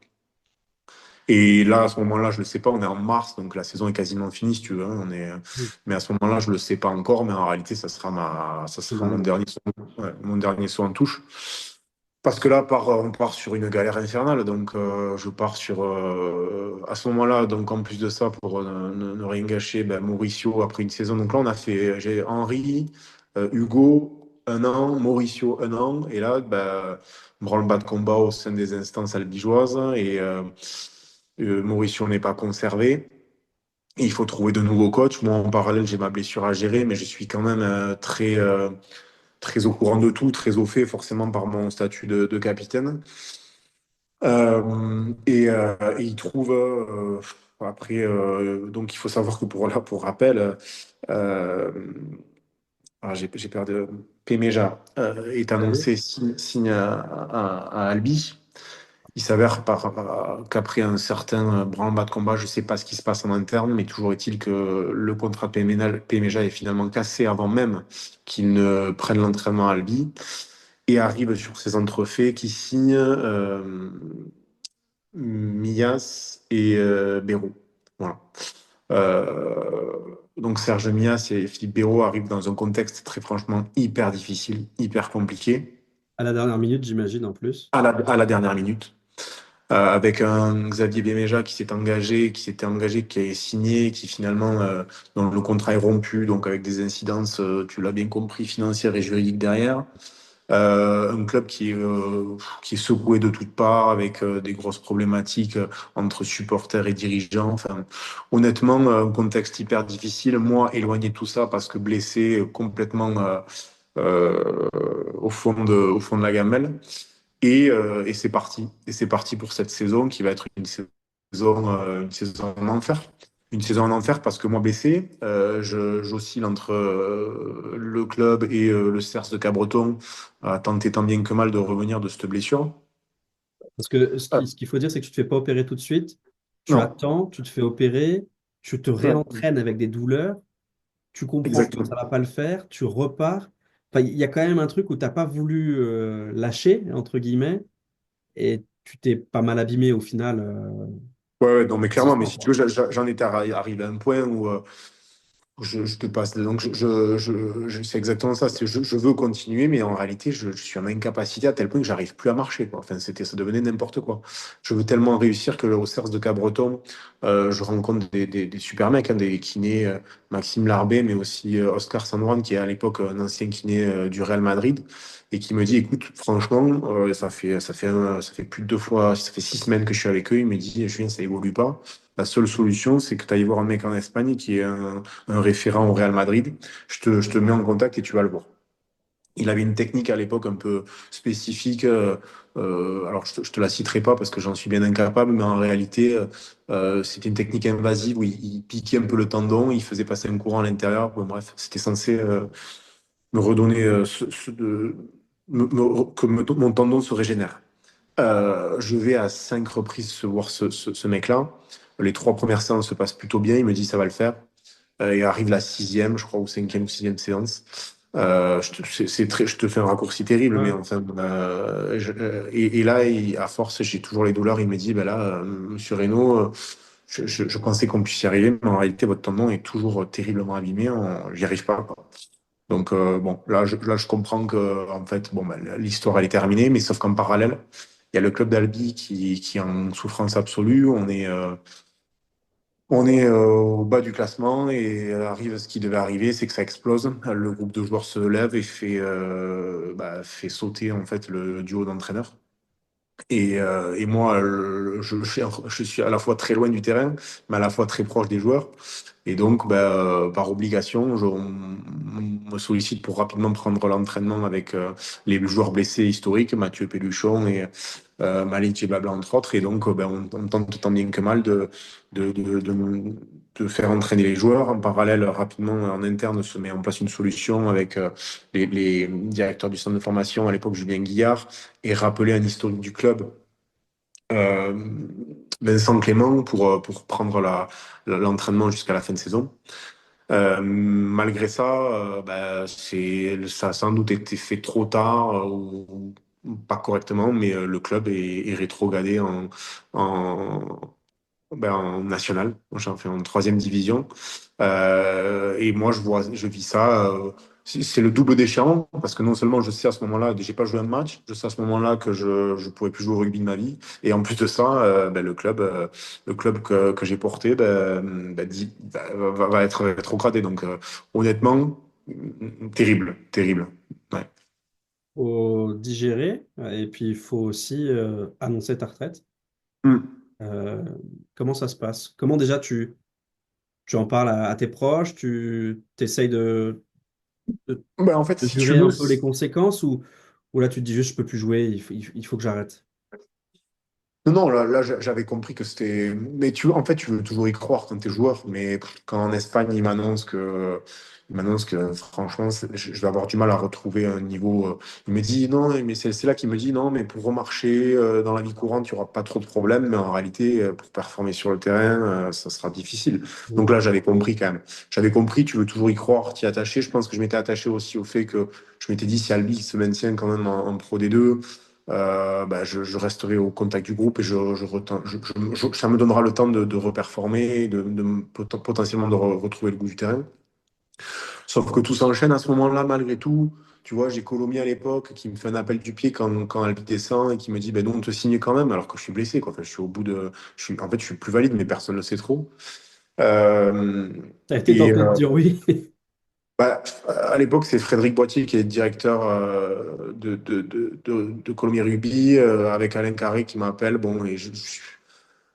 Et là, à ce moment-là, je le sais pas, on est en mars, donc la saison est quasiment finie, si tu veux, hein, Oui, mais à ce moment-là, je le sais pas encore, mais en réalité, ça c'est sera mon normal. dernier saut, ouais, mon dernier saut en touche. Parce que là, on part sur une galère infernale, donc je pars à ce moment-là, donc en plus de ça, pour ne rien gâcher, Mauricio, après une saison, donc là, j'ai Henri, Hugo, un an, Mauricio, un an, et là, branle-bas de combat au sein des instances albigeoises, et Mauricio n'est pas conservé. Et il faut trouver de nouveaux coachs. Moi, en parallèle, j'ai ma blessure à gérer, mais je suis quand même très au courant de tout, très au fait, forcément par mon statut de capitaine. Et il trouve après, donc il faut savoir que pour rappel, euh, j'ai perdu. Pemeja est Allez. annoncé signe à Albi. Il s'avère qu'après un certain branle-bas de combat, je ne sais pas ce qui se passe en interne, mais toujours est-il que le contrat de Pemeja est finalement cassé avant même qu'il ne prenne l'entraînement à Albi et arrive sur ces entrefaits qui signent Mias et Béraud. Voilà. Donc Serge Mias et Philippe Béraud arrivent dans un contexte très franchement hyper difficile, hyper compliqué, À la dernière minute, j'imagine, en plus. à la dernière minute. Avec un Xavier Béméja qui s'était engagé, qui est signé, qui finalement, dont le contrat est rompu, donc avec des incidences, tu l'as bien compris, financières et juridiques derrière. Un club qui est secoué de toutes parts, avec des grosses problématiques entre supporters et dirigeants. Enfin, honnêtement, un contexte hyper difficile. Moi, éloigné de tout ça parce que blessé complètement euh, au fond de la gamelle. Et c'est parti. Et c'est parti pour cette saison qui va être une saison en enfer. Une saison en enfer parce que moi, blessé, j'oscille entre le club et le CERS de Cabreton, à tenter tant bien que mal de revenir de cette blessure. Parce que ce Euh, qui- ce qu'il faut dire, c'est que tu ne te fais pas opérer tout de suite. Tu non, attends, tu te fais opérer, tu te ouais, réentraînes avec des douleurs, tu comprends que ça ne exactement. va pas le faire, tu repars. Enfin, il y a quand même un truc où tu n'as pas voulu lâcher, entre guillemets, et tu t'es pas mal abîmé au final Ouais, ouais, non, mais clairement, mais physiquement, si tu quoi. veux, j'en étais arrivé à un point où je te passe. Donc, c'est exactement ça. Je veux continuer, mais en réalité, je suis en incapacité à tel point que j'arrive plus à marcher, quoi. Enfin, ça devenait n'importe quoi. Je veux tellement réussir que au CERS de Cabreton, je rencontre des super mecs, hein, des kinés, Maxime Larbé, mais aussi Oscar Sandron, qui est à l'époque un ancien kiné du Real Madrid, et qui me dit, écoute, franchement, ça fait plus de 2 fois, ça fait 6 semaines que je suis avec eux. Il me dit, Julien, ça évolue pas. La seule solution, c'est que tu ailles voir un mec en Espagne qui est un référent au Real Madrid. Je te mets en contact et tu vas le voir. Il avait une technique à l'époque un peu spécifique. Alors, je te la citerai pas parce que j'en suis bien incapable, mais en réalité, c'était une technique invasive où il piquait un peu le tendon, il faisait passer un courant à l'intérieur. Bon, bref, c'était censé me redonner que mon tendon se régénère. Je vais à 5 reprises voir ce mec-là. Les 3 premières séances se passent plutôt bien. Il me dit ça va le faire. Et arrive la sixième, je crois, ou cinquième ou sixième séance. Je te fais un raccourci terrible, mais Ouais. enfin, et là, à force, j'ai toujours les douleurs. Il me dit, ben là, Monsieur Reynaud, je pensais qu'on puisse y arriver, mais en réalité, votre tendon est toujours terriblement abîmé. J'y arrive pas, quoi. Donc, bon, là, je comprends que, en fait, bon, ben, l'histoire, elle est terminée, mais sauf qu'en parallèle, il y a le club d'Albi qui est en souffrance absolue. On est au bas du classement et arrive ce qui devait arriver, c'est que ça explose. Le groupe de joueurs se lève et fait sauter en fait le duo d'entraîneurs. Et moi, je suis à la fois très loin du terrain, mais à la fois très proche des joueurs. Et donc, par obligation, on me sollicite pour rapidement prendre l'entraînement avec les joueurs blessés historiques, Mathieu Péluchon et Malik Djebabla, entre autres. Et donc, on tente tant bien que mal de faire entraîner les joueurs. En parallèle, rapidement, en interne, se met en place une solution avec les directeurs du centre de formation, à l'époque Julien Guillard, et rappeler un historique du club, euh, Vincent Clément, pour prendre l'entraînement jusqu'à la fin de saison. Malgré ça, ça a sans doute été fait trop tard ou pas correctement, mais le club est rétrogradé en, en national. J'en fais en troisième division. Et moi, je vis ça. C'est le double déchirant parce que non seulement je sais à ce moment-là, j'ai pas joué un match, je sais à ce moment-là que je pourrais plus jouer au rugby de ma vie, et en plus de ça, le club que j'ai porté, va être rétrogradé. Donc honnêtement, terrible, terrible. Ouais. Faut digérer et puis il faut aussi annoncer ta retraite. Mm. Euh, comment ça se passe? Comment déjà tu tu en parles à tes proches, tu essayes de Ben, en fait, si tu mesurer veux, un peu les conséquences ou là tu te dis juste je peux plus jouer, il faut que j'arrête. non, non, là, j'avais compris que c'était. Mais en fait, tu veux toujours y croire quand tu es joueur. Mais quand en Espagne, il m'annonce que franchement, je vais avoir du mal à retrouver un niveau. Il me dit non, mais c'est là qu'il me dit non, mais pour remarcher dans la vie courante, il n'y aura pas trop de problèmes. Mais en réalité, pour performer sur le terrain, ça sera difficile. Donc Mm. là, j'avais compris quand même. J'avais compris, tu veux toujours y croire, t'y attacher. Je pense que je m'étais attaché aussi au fait que je m'étais dit si Albi se maintient quand même en Pro D2. Bah, je resterai au contact du groupe et ça me donnera le temps de reperformer, potentiellement de retrouver le goût du terrain. Sauf que tout s'enchaîne à ce moment-là, malgré tout. Tu vois, j'ai Colomiers à l'époque qui me fait un appel du pied quand Albi descend et qui me dit ben, nous, on te signe quand même, alors que je suis blessé. Quoi. Enfin, je suis au bout de. En fait, je suis plus valide, mais personne ne le sait trop. Euh, T'as été et tenté de dire oui. bah, à l'époque, c'est Frédéric Boitier qui est directeur de Colomiers Rugby, avec Alain Carré qui m'appelle. Bon, et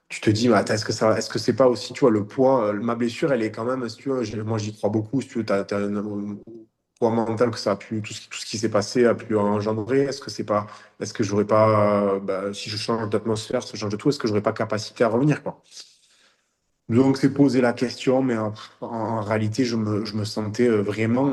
tu te dis, mais attends, est-ce que c'est pas aussi, tu vois, le poids, ma blessure, elle est quand même, si tu vois, moi j'y crois beaucoup, si tu veux, t'as un poids mental que ça a pu, tout ce qui s'est passé a pu engendrer. Est-ce que j'aurais pas, bah, si je change d'atmosphère, si je change de tout, est-ce que j'aurais pas capacité à revenir, quoi. Donc, c'est poser la question, mais en réalité, je me sentais vraiment,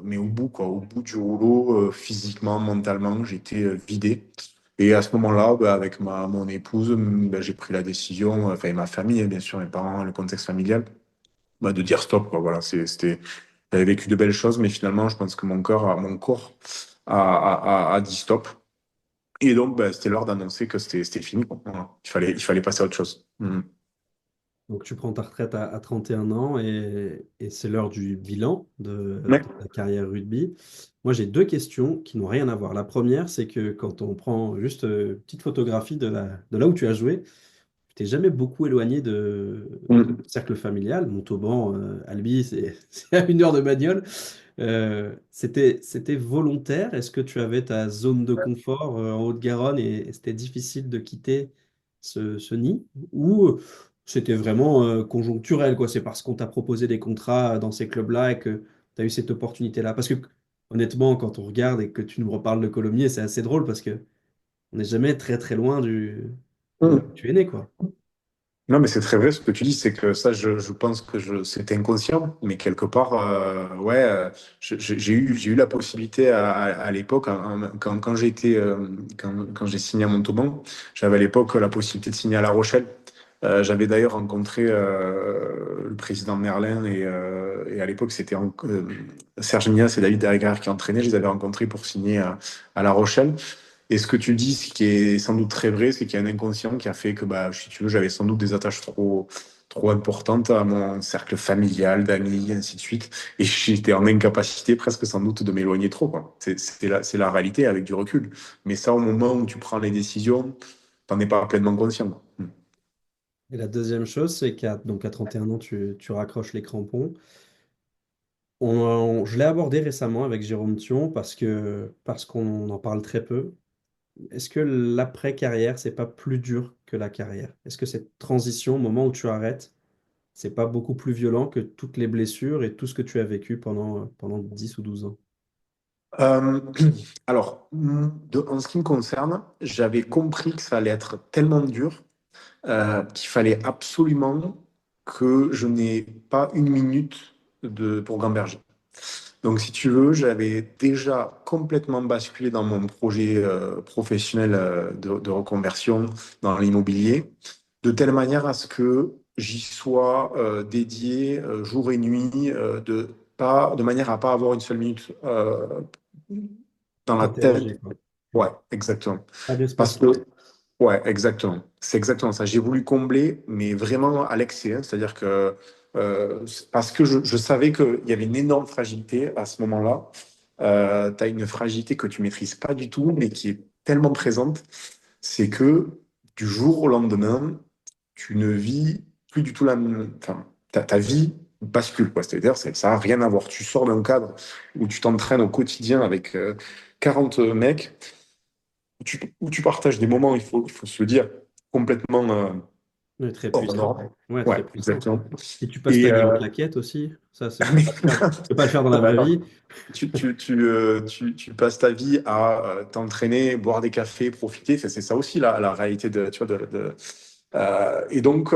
mais au bout, quoi, au bout du rouleau, physiquement, mentalement, j'étais vidé. Et à ce moment-là, bah, avec mon épouse, bah, j'ai pris la décision, enfin, et ma famille, hein, bien sûr, mes parents, le contexte familial, bah, de dire stop, quoi. Voilà, j'avais vécu de belles choses, mais finalement, je pense que mon corps a dit stop. Et donc, bah, c'était l'heure d'annoncer que c'était fini, quoi. Voilà. Il fallait passer à autre chose. Mhm. Donc tu prends ta retraite à 31 ans et c'est l'heure du bilan Ouais. de ta carrière rugby. Moi j'ai deux questions qui n'ont rien à voir. La première, c'est que quand on prend juste une petite photographie de là où tu as joué, tu t'es jamais beaucoup éloigné de Mhm. cercle familial. Montauban, Albi, c'est à 1 heure de bagnole. C'était volontaire? Est-ce que tu avais ta zone de confort en Haute-Garonne et c'était difficile de quitter ce nid? Ou c'était vraiment conjoncturel, quoi? C'est parce qu'on t'a proposé des contrats dans ces clubs-là et que tu as eu cette opportunité-là? Parce que honnêtement, quand on regarde et que tu nous reparles de Colomiers, c'est assez drôle parce que on n'est jamais très très loin de là où Mhm. tu es né, quoi. Non, mais c'est très vrai ce que tu dis, c'est que ça, je pense que c'était inconscient, mais quelque part, ouais, j'ai eu la possibilité à l'époque, quand quand j'ai signé à Montauban, j'avais à l'époque la possibilité de signer à La Rochelle. J'avais d'ailleurs rencontré le président Merlin et à l'époque, c'était Serge Mias et David Derrière qui entraînaient. Je les avais rencontrés pour signer à La Rochelle. Et ce que tu dis, ce qui est sans doute très vrai, c'est qu'il y a un inconscient qui a fait que, bah, si tu veux, j'avais sans doute des attaches trop importantes à mon cercle familial, d'amis, ainsi de suite. Et j'étais en incapacité presque sans doute de m'éloigner trop, quoi. C'est la réalité avec du recul. Mais ça, au moment où tu prends les décisions, t'en es pas pleinement conscient, quoi. Et la deuxième chose, c'est qu'à 31 ans, tu raccroches les crampons. Je l'ai abordé récemment avec Jérôme Thion parce qu'on en parle très peu. Est-ce que l'après-carrière, c'est pas plus dur que la carrière? Est-ce que cette transition, au moment où tu arrêtes, c'est pas beaucoup plus violent que toutes les blessures et tout ce que tu as vécu pendant 10 ou 12 ans? Euh, alors, en ce qui me concerne, j'avais compris que ça allait être tellement dur qu'il fallait absolument que je n'ai pas une minute pour gamberger. Donc, si tu veux, j'avais déjà complètement basculé dans mon projet professionnel de reconversion dans l'immobilier, de telle manière à ce que j'y sois dédié jour et nuit, de manière à pas avoir une seule minute dans Pour la t'interroger, tête. quoi. Ouais, exactement. Pas Parce d'espace. que Ouais, exactement. C'est exactement ça. J'ai voulu combler, mais vraiment à l'excès, hein. C'est-à-dire que parce que je savais qu'il y avait une énorme fragilité à ce moment-là. Tu as une fragilité que tu maîtrises pas du tout, mais qui est tellement présente, c'est que du jour au lendemain, tu ne vis plus du tout la même. Enfin, ta vie bascule, quoi. C'est-à-dire, ça n'a rien à voir. Tu sors d'un cadre où tu t'entraînes au quotidien avec 40 mecs où tu partages des moments, il faut se le dire, complètement. Ouais, très hors puissant. norme. Ouais, Ouais, très puissant. exactement. Et tu passes ta Et vie en claquette aussi. Ça, c'est faut mais- pas le faire. Tu peux pas le faire dans la non, mais vraie attends, vie. tu passes ta vie à t'entraîner, boire des cafés, profiter. Enfin, c'est ça aussi la réalité de, tu vois, et donc,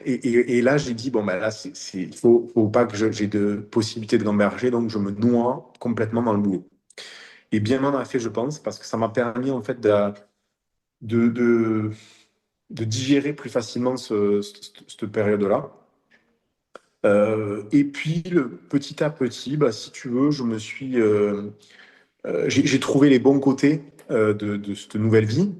et là, j'ai dit, bon, ben là, il faut pas que j'ai de possibilité de gamberger, donc je me noie complètement dans le boulot. Et bien m'en a fait, je pense, parce que ça m'a permis, en fait, de, de, de digérer plus facilement cette période-là. Et puis, petit à petit, bah, si tu veux, j'ai trouvé les bons côtés de cette nouvelle vie,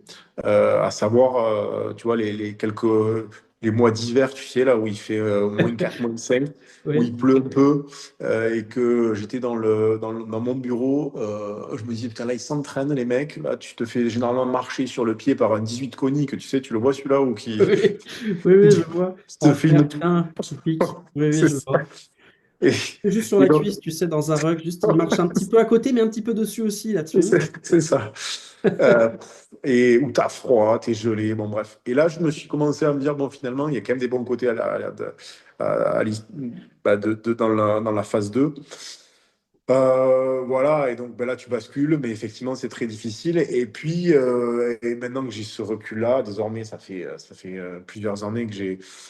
à savoir, tu vois, les mois d'hiver, tu sais, là où il fait -4, -5, où Oui. il pleut un peu, et que j'étais dans mon bureau, je me disais, putain, là, ils s'entraînent, les mecs, là, tu te fais généralement marcher sur le pied par un 18 conique, tu sais, tu le vois celui-là, ou qui, Oui, oui, oui, je vois. qui te En fait fer une... plein qui pique. Oui, oui, C'est je ça. vois. Et, C'est juste sur et la donc, cuisse, tu sais, dans un ruck. Juste, il marche un petit peu à côté, mais un petit peu dessus aussi, là-dessus. c'est ça. Euh, et où t'as froid, t'es gelé, bon bref. Et là, je me suis commencé à me dire, bon, finalement, il y a quand même des bons côtés à dans la phase 2. Voilà, et donc ben là, tu bascules, mais effectivement, c'est très difficile. Et puis, et maintenant que j'ai ce recul-là, désormais, ça fait plusieurs années que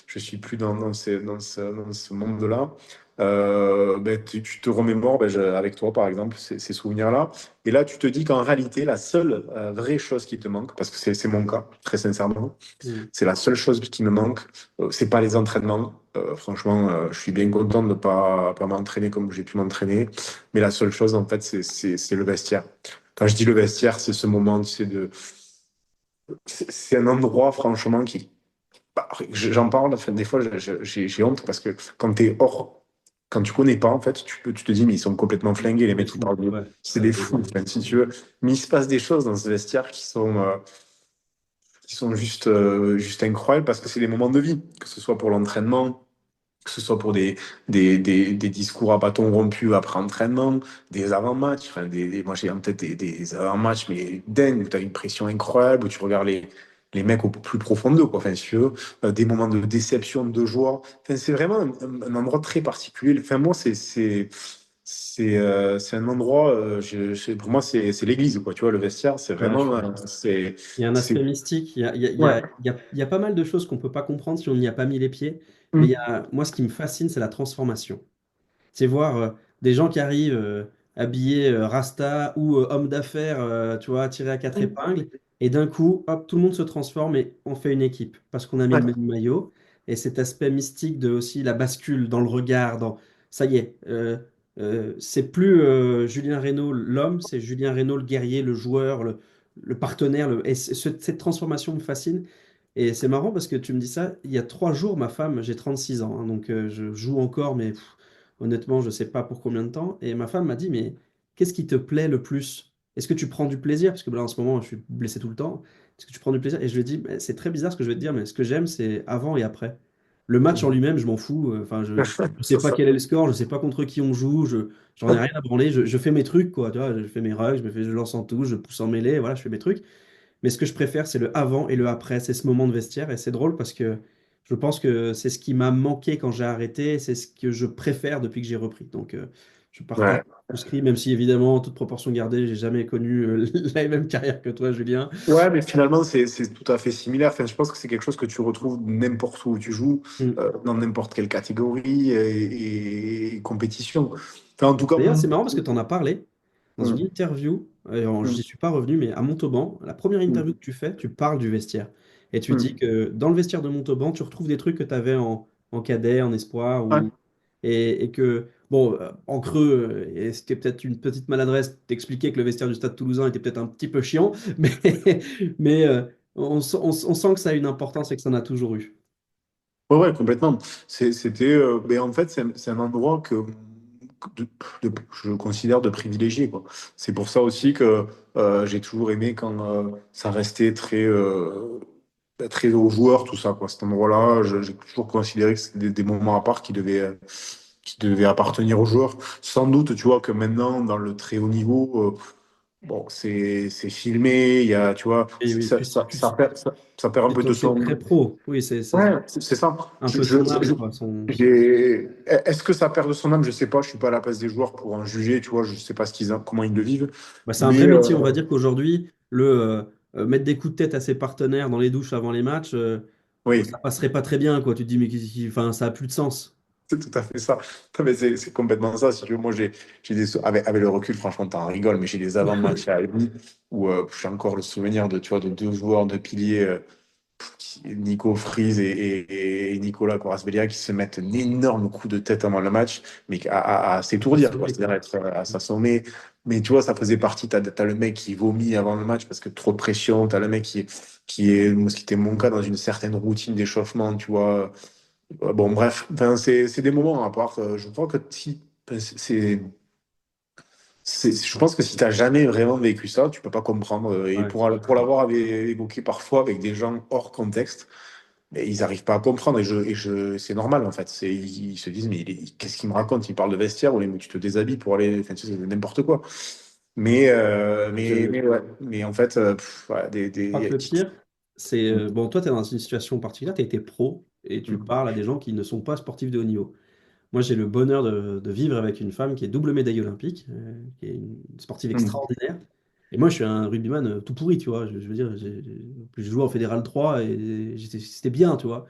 je suis plus dans ce monde-là. Ben, tu te remémores ben, avec toi, par exemple, ces souvenirs-là. Et là, tu te dis qu'en réalité, la seule vraie chose qui te manque, parce que c'est mon cas, très sincèrement, Mm. c'est la seule chose qui me manque. C'est pas les entraînements. Franchement, je suis bien content de ne pas m'entraîner comme j'ai pu m'entraîner. Mais la seule chose, en fait, c'est le vestiaire. Quand je dis le vestiaire, c'est ce moment, tu sais, c'est un endroit, franchement, qui. Bah, j'en parle, enfin, des fois, j'ai honte parce que quand t'es hors, quand tu connais pas, en fait, tu te dis, mais ils sont complètement flingués, les C'est des mecs qui fous. parlent de. Ouais, C'est ça, des c'est fous, vrai. enfin, si tu veux. Mais il se passe des choses dans ce vestiaire qui sont juste incroyables parce que c'est des moments de vie, que ce soit pour l'entraînement, que ce soit pour des discours à bâton rompu après entraînement, des avant-matchs, enfin, moi j'ai en tête des avant-matchs, mais dingue, où tu as une pression incroyable, où tu regardes les mecs au plus profond d'eux, quoi. Enfin, si tu veux, des moments de déception, de joie. Enfin, c'est vraiment un endroit très particulier. Enfin, moi, c'est un endroit, pour moi, c'est l'église, quoi. Tu vois, le vestiaire, c'est Ouais, je vraiment, suis d'accord. Il y a un c'est, aspect mystique. ouais. Il y a pas mal de choses qu'on peut pas comprendre si on n'y a pas mis les pieds. Mais Mm. moi, ce qui me fascine, c'est la transformation. C'est voir des gens qui arrivent habillés rasta ou homme d'affaires, tu vois, tirés à quatre épingles. Et d'un coup, hop, tout le monde se transforme et on fait une équipe parce qu'on a mis Ouais. le même maillot. Et cet aspect mystique de aussi la bascule dans le regard, ça y est, c'est plus Julien Reynaud l'homme, c'est Julien Reynaud le guerrier, le joueur, le partenaire. Et cette transformation me fascine. Et c'est marrant parce que tu me dis ça, il y a 3 jours, ma femme, j'ai 36 ans, hein, donc je joue encore, mais honnêtement, je ne sais pas pour combien de temps. Et ma femme m'a dit, mais qu'est-ce qui te plaît le plus? Est-ce que tu prends du plaisir? Parce que là, en ce moment, je suis blessé tout le temps. Est-ce que tu prends du plaisir? Et je lui ai dit, mais c'est très bizarre ce que je vais te dire, mais ce que j'aime, c'est avant et après. Le match en lui-même, je m'en fous. Enfin, je ne sais C'est pas ça. quel est le score, je ne sais pas contre qui on joue, j'en ai rien à branler. Je fais mes trucs, quoi. Tu vois, je fais mes rugs, je lance en touche, je pousse en mêlée, voilà, je fais mes trucs. Mais ce que je préfère, c'est le avant et le après. C'est ce moment de vestiaire. Et c'est drôle parce que je pense que c'est ce qui m'a manqué quand j'ai arrêté. Et c'est ce que je préfère depuis que j'ai repris. Donc, je partage Ouais. tout ce cri, même si évidemment, en toute proportion gardée, j'ai jamais connu la même carrière que toi, Julien. Ouais, mais finalement, c'est tout à fait similaire. Enfin, je pense que c'est quelque chose que tu retrouves n'importe où tu joues, Mm. dans n'importe quelle catégorie et compétition. Enfin, en tout cas, D'ailleurs, c'est marrant parce que tu en as parlé dans une mm, interview. Je mm, n'y suis pas revenu, mais à Montauban, la première interview mm, que tu fais, tu parles du vestiaire. Et tu dis mm. que dans le vestiaire de Montauban, tu retrouves des trucs que tu avais en cadet, en espoir, Ouais. et que, bon, en creux, et c'était peut-être une petite maladresse d'expliquer que le vestiaire du Stade Toulousain était peut-être un petit peu chiant, mais on sent que ça a une importance et que ça en a toujours eu. Ouais, ouais, complètement. C'était, mais en fait, c'est un endroit je considère de privilégié, quoi. C'est pour ça aussi que j'ai toujours aimé quand ça restait très aux joueurs, tout ça, quoi. Cet endroit-là, j'ai toujours considéré que c'était des moments à part qui devaient appartenir aux joueurs. Sans doute, tu vois, que maintenant, dans le très haut niveau, bon, c'est filmé, il y a, tu vois, Et oui, ça perd un c'est peu ton de c'est son. très pro. Oui, c'est Ouais, c'est ça. un peu son âme, quoi. Son... Est-ce que ça perd de son âme? Je sais pas, je suis pas à la place des joueurs pour en juger, tu vois, je sais pas comment ils le vivent. Bah, c'est un Mais vrai métier. On va dire qu'aujourd'hui, mettre des coups de tête à ses partenaires dans les douches avant les matchs, bon, oui, ça passerait pas très bien, quoi. Tu te dis, mais enfin, ça a plus de sens. c'est tout à fait ça. Non, mais c'est complètement ça. Si tu veux, moi, avec le recul, franchement, t'en rigoles, mais j'ai des avant-matchs à Albi où j'ai encore le souvenir de, tu vois, de deux joueurs de piliers, Nico Freeze et Nicolas Coras-Bélia, qui se mettent un énorme coup de tête avant le match, mais à s'étourdir, quoi. Assommé, C'est-à-dire quoi. être à s'assommer. Mais tu vois, ça faisait partie. T'as le mec qui vomit avant le match parce que trop de pression. T'as le mec ce qui était mon cas, dans une certaine routine d'échauffement, tu vois. Bon, bref, enfin, c'est des moments à part. Je crois que si, enfin, je pense que si tu n'as jamais vraiment vécu ça, tu peux pas comprendre. Et Ouais. pour l'avoir évoqué parfois avec des gens hors contexte, mais ils n'arrivent pas à comprendre. C'est normal, en fait. Ils se disent, mais qu'est-ce qu'il me raconte? Il parle de vestiaire ou tu te déshabilles pour aller. Enfin, tu sais, c'est n'importe quoi. Je, Ouais. Mais en fait, voilà, Je crois que le pire, c'est... bon, toi, tu es dans une situation particulière, tu as été pro et tu parles à des gens qui ne sont pas sportifs de haut niveau. Moi, j'ai le bonheur de vivre avec une femme qui est double médaille olympique, qui est une sportive extraordinaire. Et moi, je suis un rugbyman tout pourri, tu vois. Je veux dire, je jouais en Fédéral 3 et c'était bien, tu vois.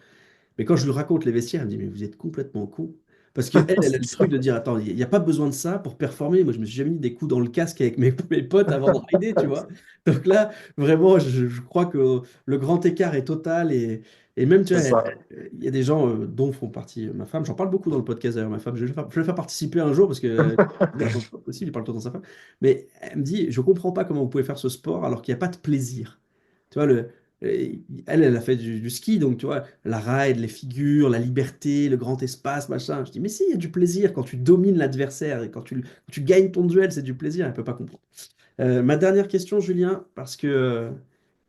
Mais quand je lui raconte les vestiaires, elle me dit, mais vous êtes complètement con. Parce qu'elle, elle a C'est le ça. truc de dire, attends, il n'y a pas besoin de ça pour performer. Moi, je me suis jamais mis des coups dans le casque avec mes potes avant de rider, tu vois. Donc là, vraiment, je crois que le grand écart est total. Et même, tu C'est vois, ça. il y a des gens dont font partie ma femme. J'en parle beaucoup dans le podcast d'ailleurs, ma femme. Je vais le faire participer un jour parce que c'est pas possible, il parle tout le temps de sa femme. Mais elle me dit, je comprends pas comment vous pouvez faire ce sport alors qu'il n'y a pas de plaisir. Tu vois, elle a fait du ski, donc tu vois, la ride, les figures, la liberté, le grand espace, machin. Je dis, mais si, il y a du plaisir quand tu domines l'adversaire et quand tu gagnes ton duel, c'est du plaisir. Elle peut pas comprendre. Ma dernière question, Julien, parce que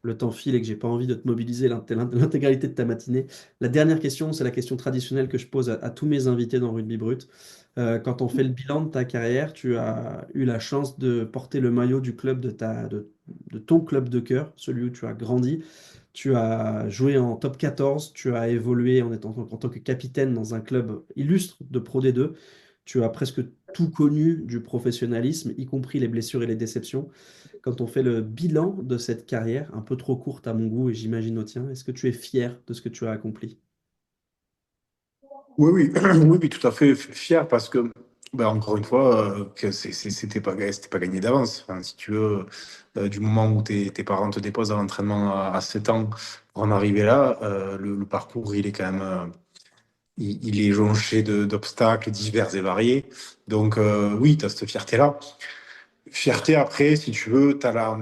le temps file et que j'ai pas envie de te mobiliser l'intégralité de ta matinée. La dernière question, c'est la question traditionnelle que je pose à tous mes invités dans Rugby Brut. Quand on fait le bilan de ta carrière, tu as eu la chance de porter le maillot du club de ton club de cœur, celui où tu as grandi. Tu as joué en top 14, tu as évolué en tant que capitaine dans un club illustre de Pro D2. Tu as presque tout connu du professionnalisme, y compris les blessures et les déceptions. Quand on fait le bilan de cette carrière, un peu trop courte à mon goût et j'imagine au tien, est-ce que tu es fier de ce que tu as accompli? Oui, oui, oui, oui, tout à fait fier parce que, bah, encore une fois, que c'était pas gagné d'avance. Enfin, si tu veux, du moment où tes parents te déposent à l'entraînement à 7 ans pour en arriver là, le parcours, il est quand même, il est jonché d'obstacles divers et variés. Donc, oui, tu as cette fierté-là. Fierté après, si tu veux, tu as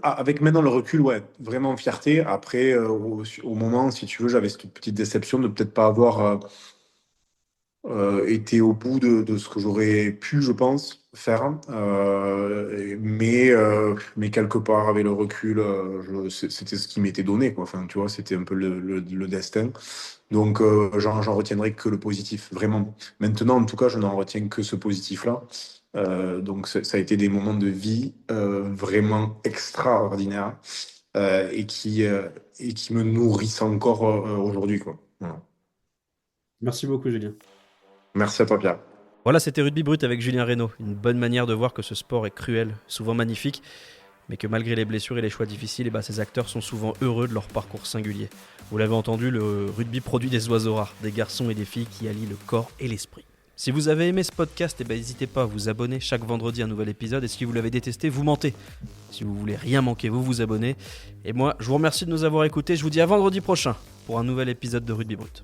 avec maintenant le recul, ouais, vraiment fierté. Après, au moment, si tu veux, j'avais cette petite déception de peut-être pas avoir été au bout de ce que j'aurais pu, je pense, faire. Mais quelque part, avec le recul, c'était ce qui m'était donné, quoi. Enfin, tu vois, c'était un peu le destin. Donc, j'en retiendrai que le positif, vraiment. Maintenant, en tout cas, je n'en retiens que ce positif-là. Donc, ça a été des moments de vie vraiment extraordinaires euh, et qui, euh, et qui me nourrissent encore aujourd'hui, quoi. Voilà. Merci beaucoup, Julien. Merci à toi, Pierre. Voilà, c'était Rugby Brut avec Julien Reynaud. Une bonne manière de voir que ce sport est cruel, souvent magnifique, mais que malgré les blessures et les choix difficiles, ces acteurs sont souvent heureux de leur parcours singulier. Vous l'avez entendu, le rugby produit des oiseaux rares, des garçons et des filles qui allient le corps et l'esprit. Si vous avez aimé ce podcast, n'hésitez pas à vous abonner. Chaque vendredi, un nouvel épisode. Et si vous l'avez détesté, vous mentez. Si vous voulez rien manquer, vous vous abonnez. Et moi, je vous remercie de nous avoir écoutés. Je vous dis à vendredi prochain pour un nouvel épisode de Rugby Brut.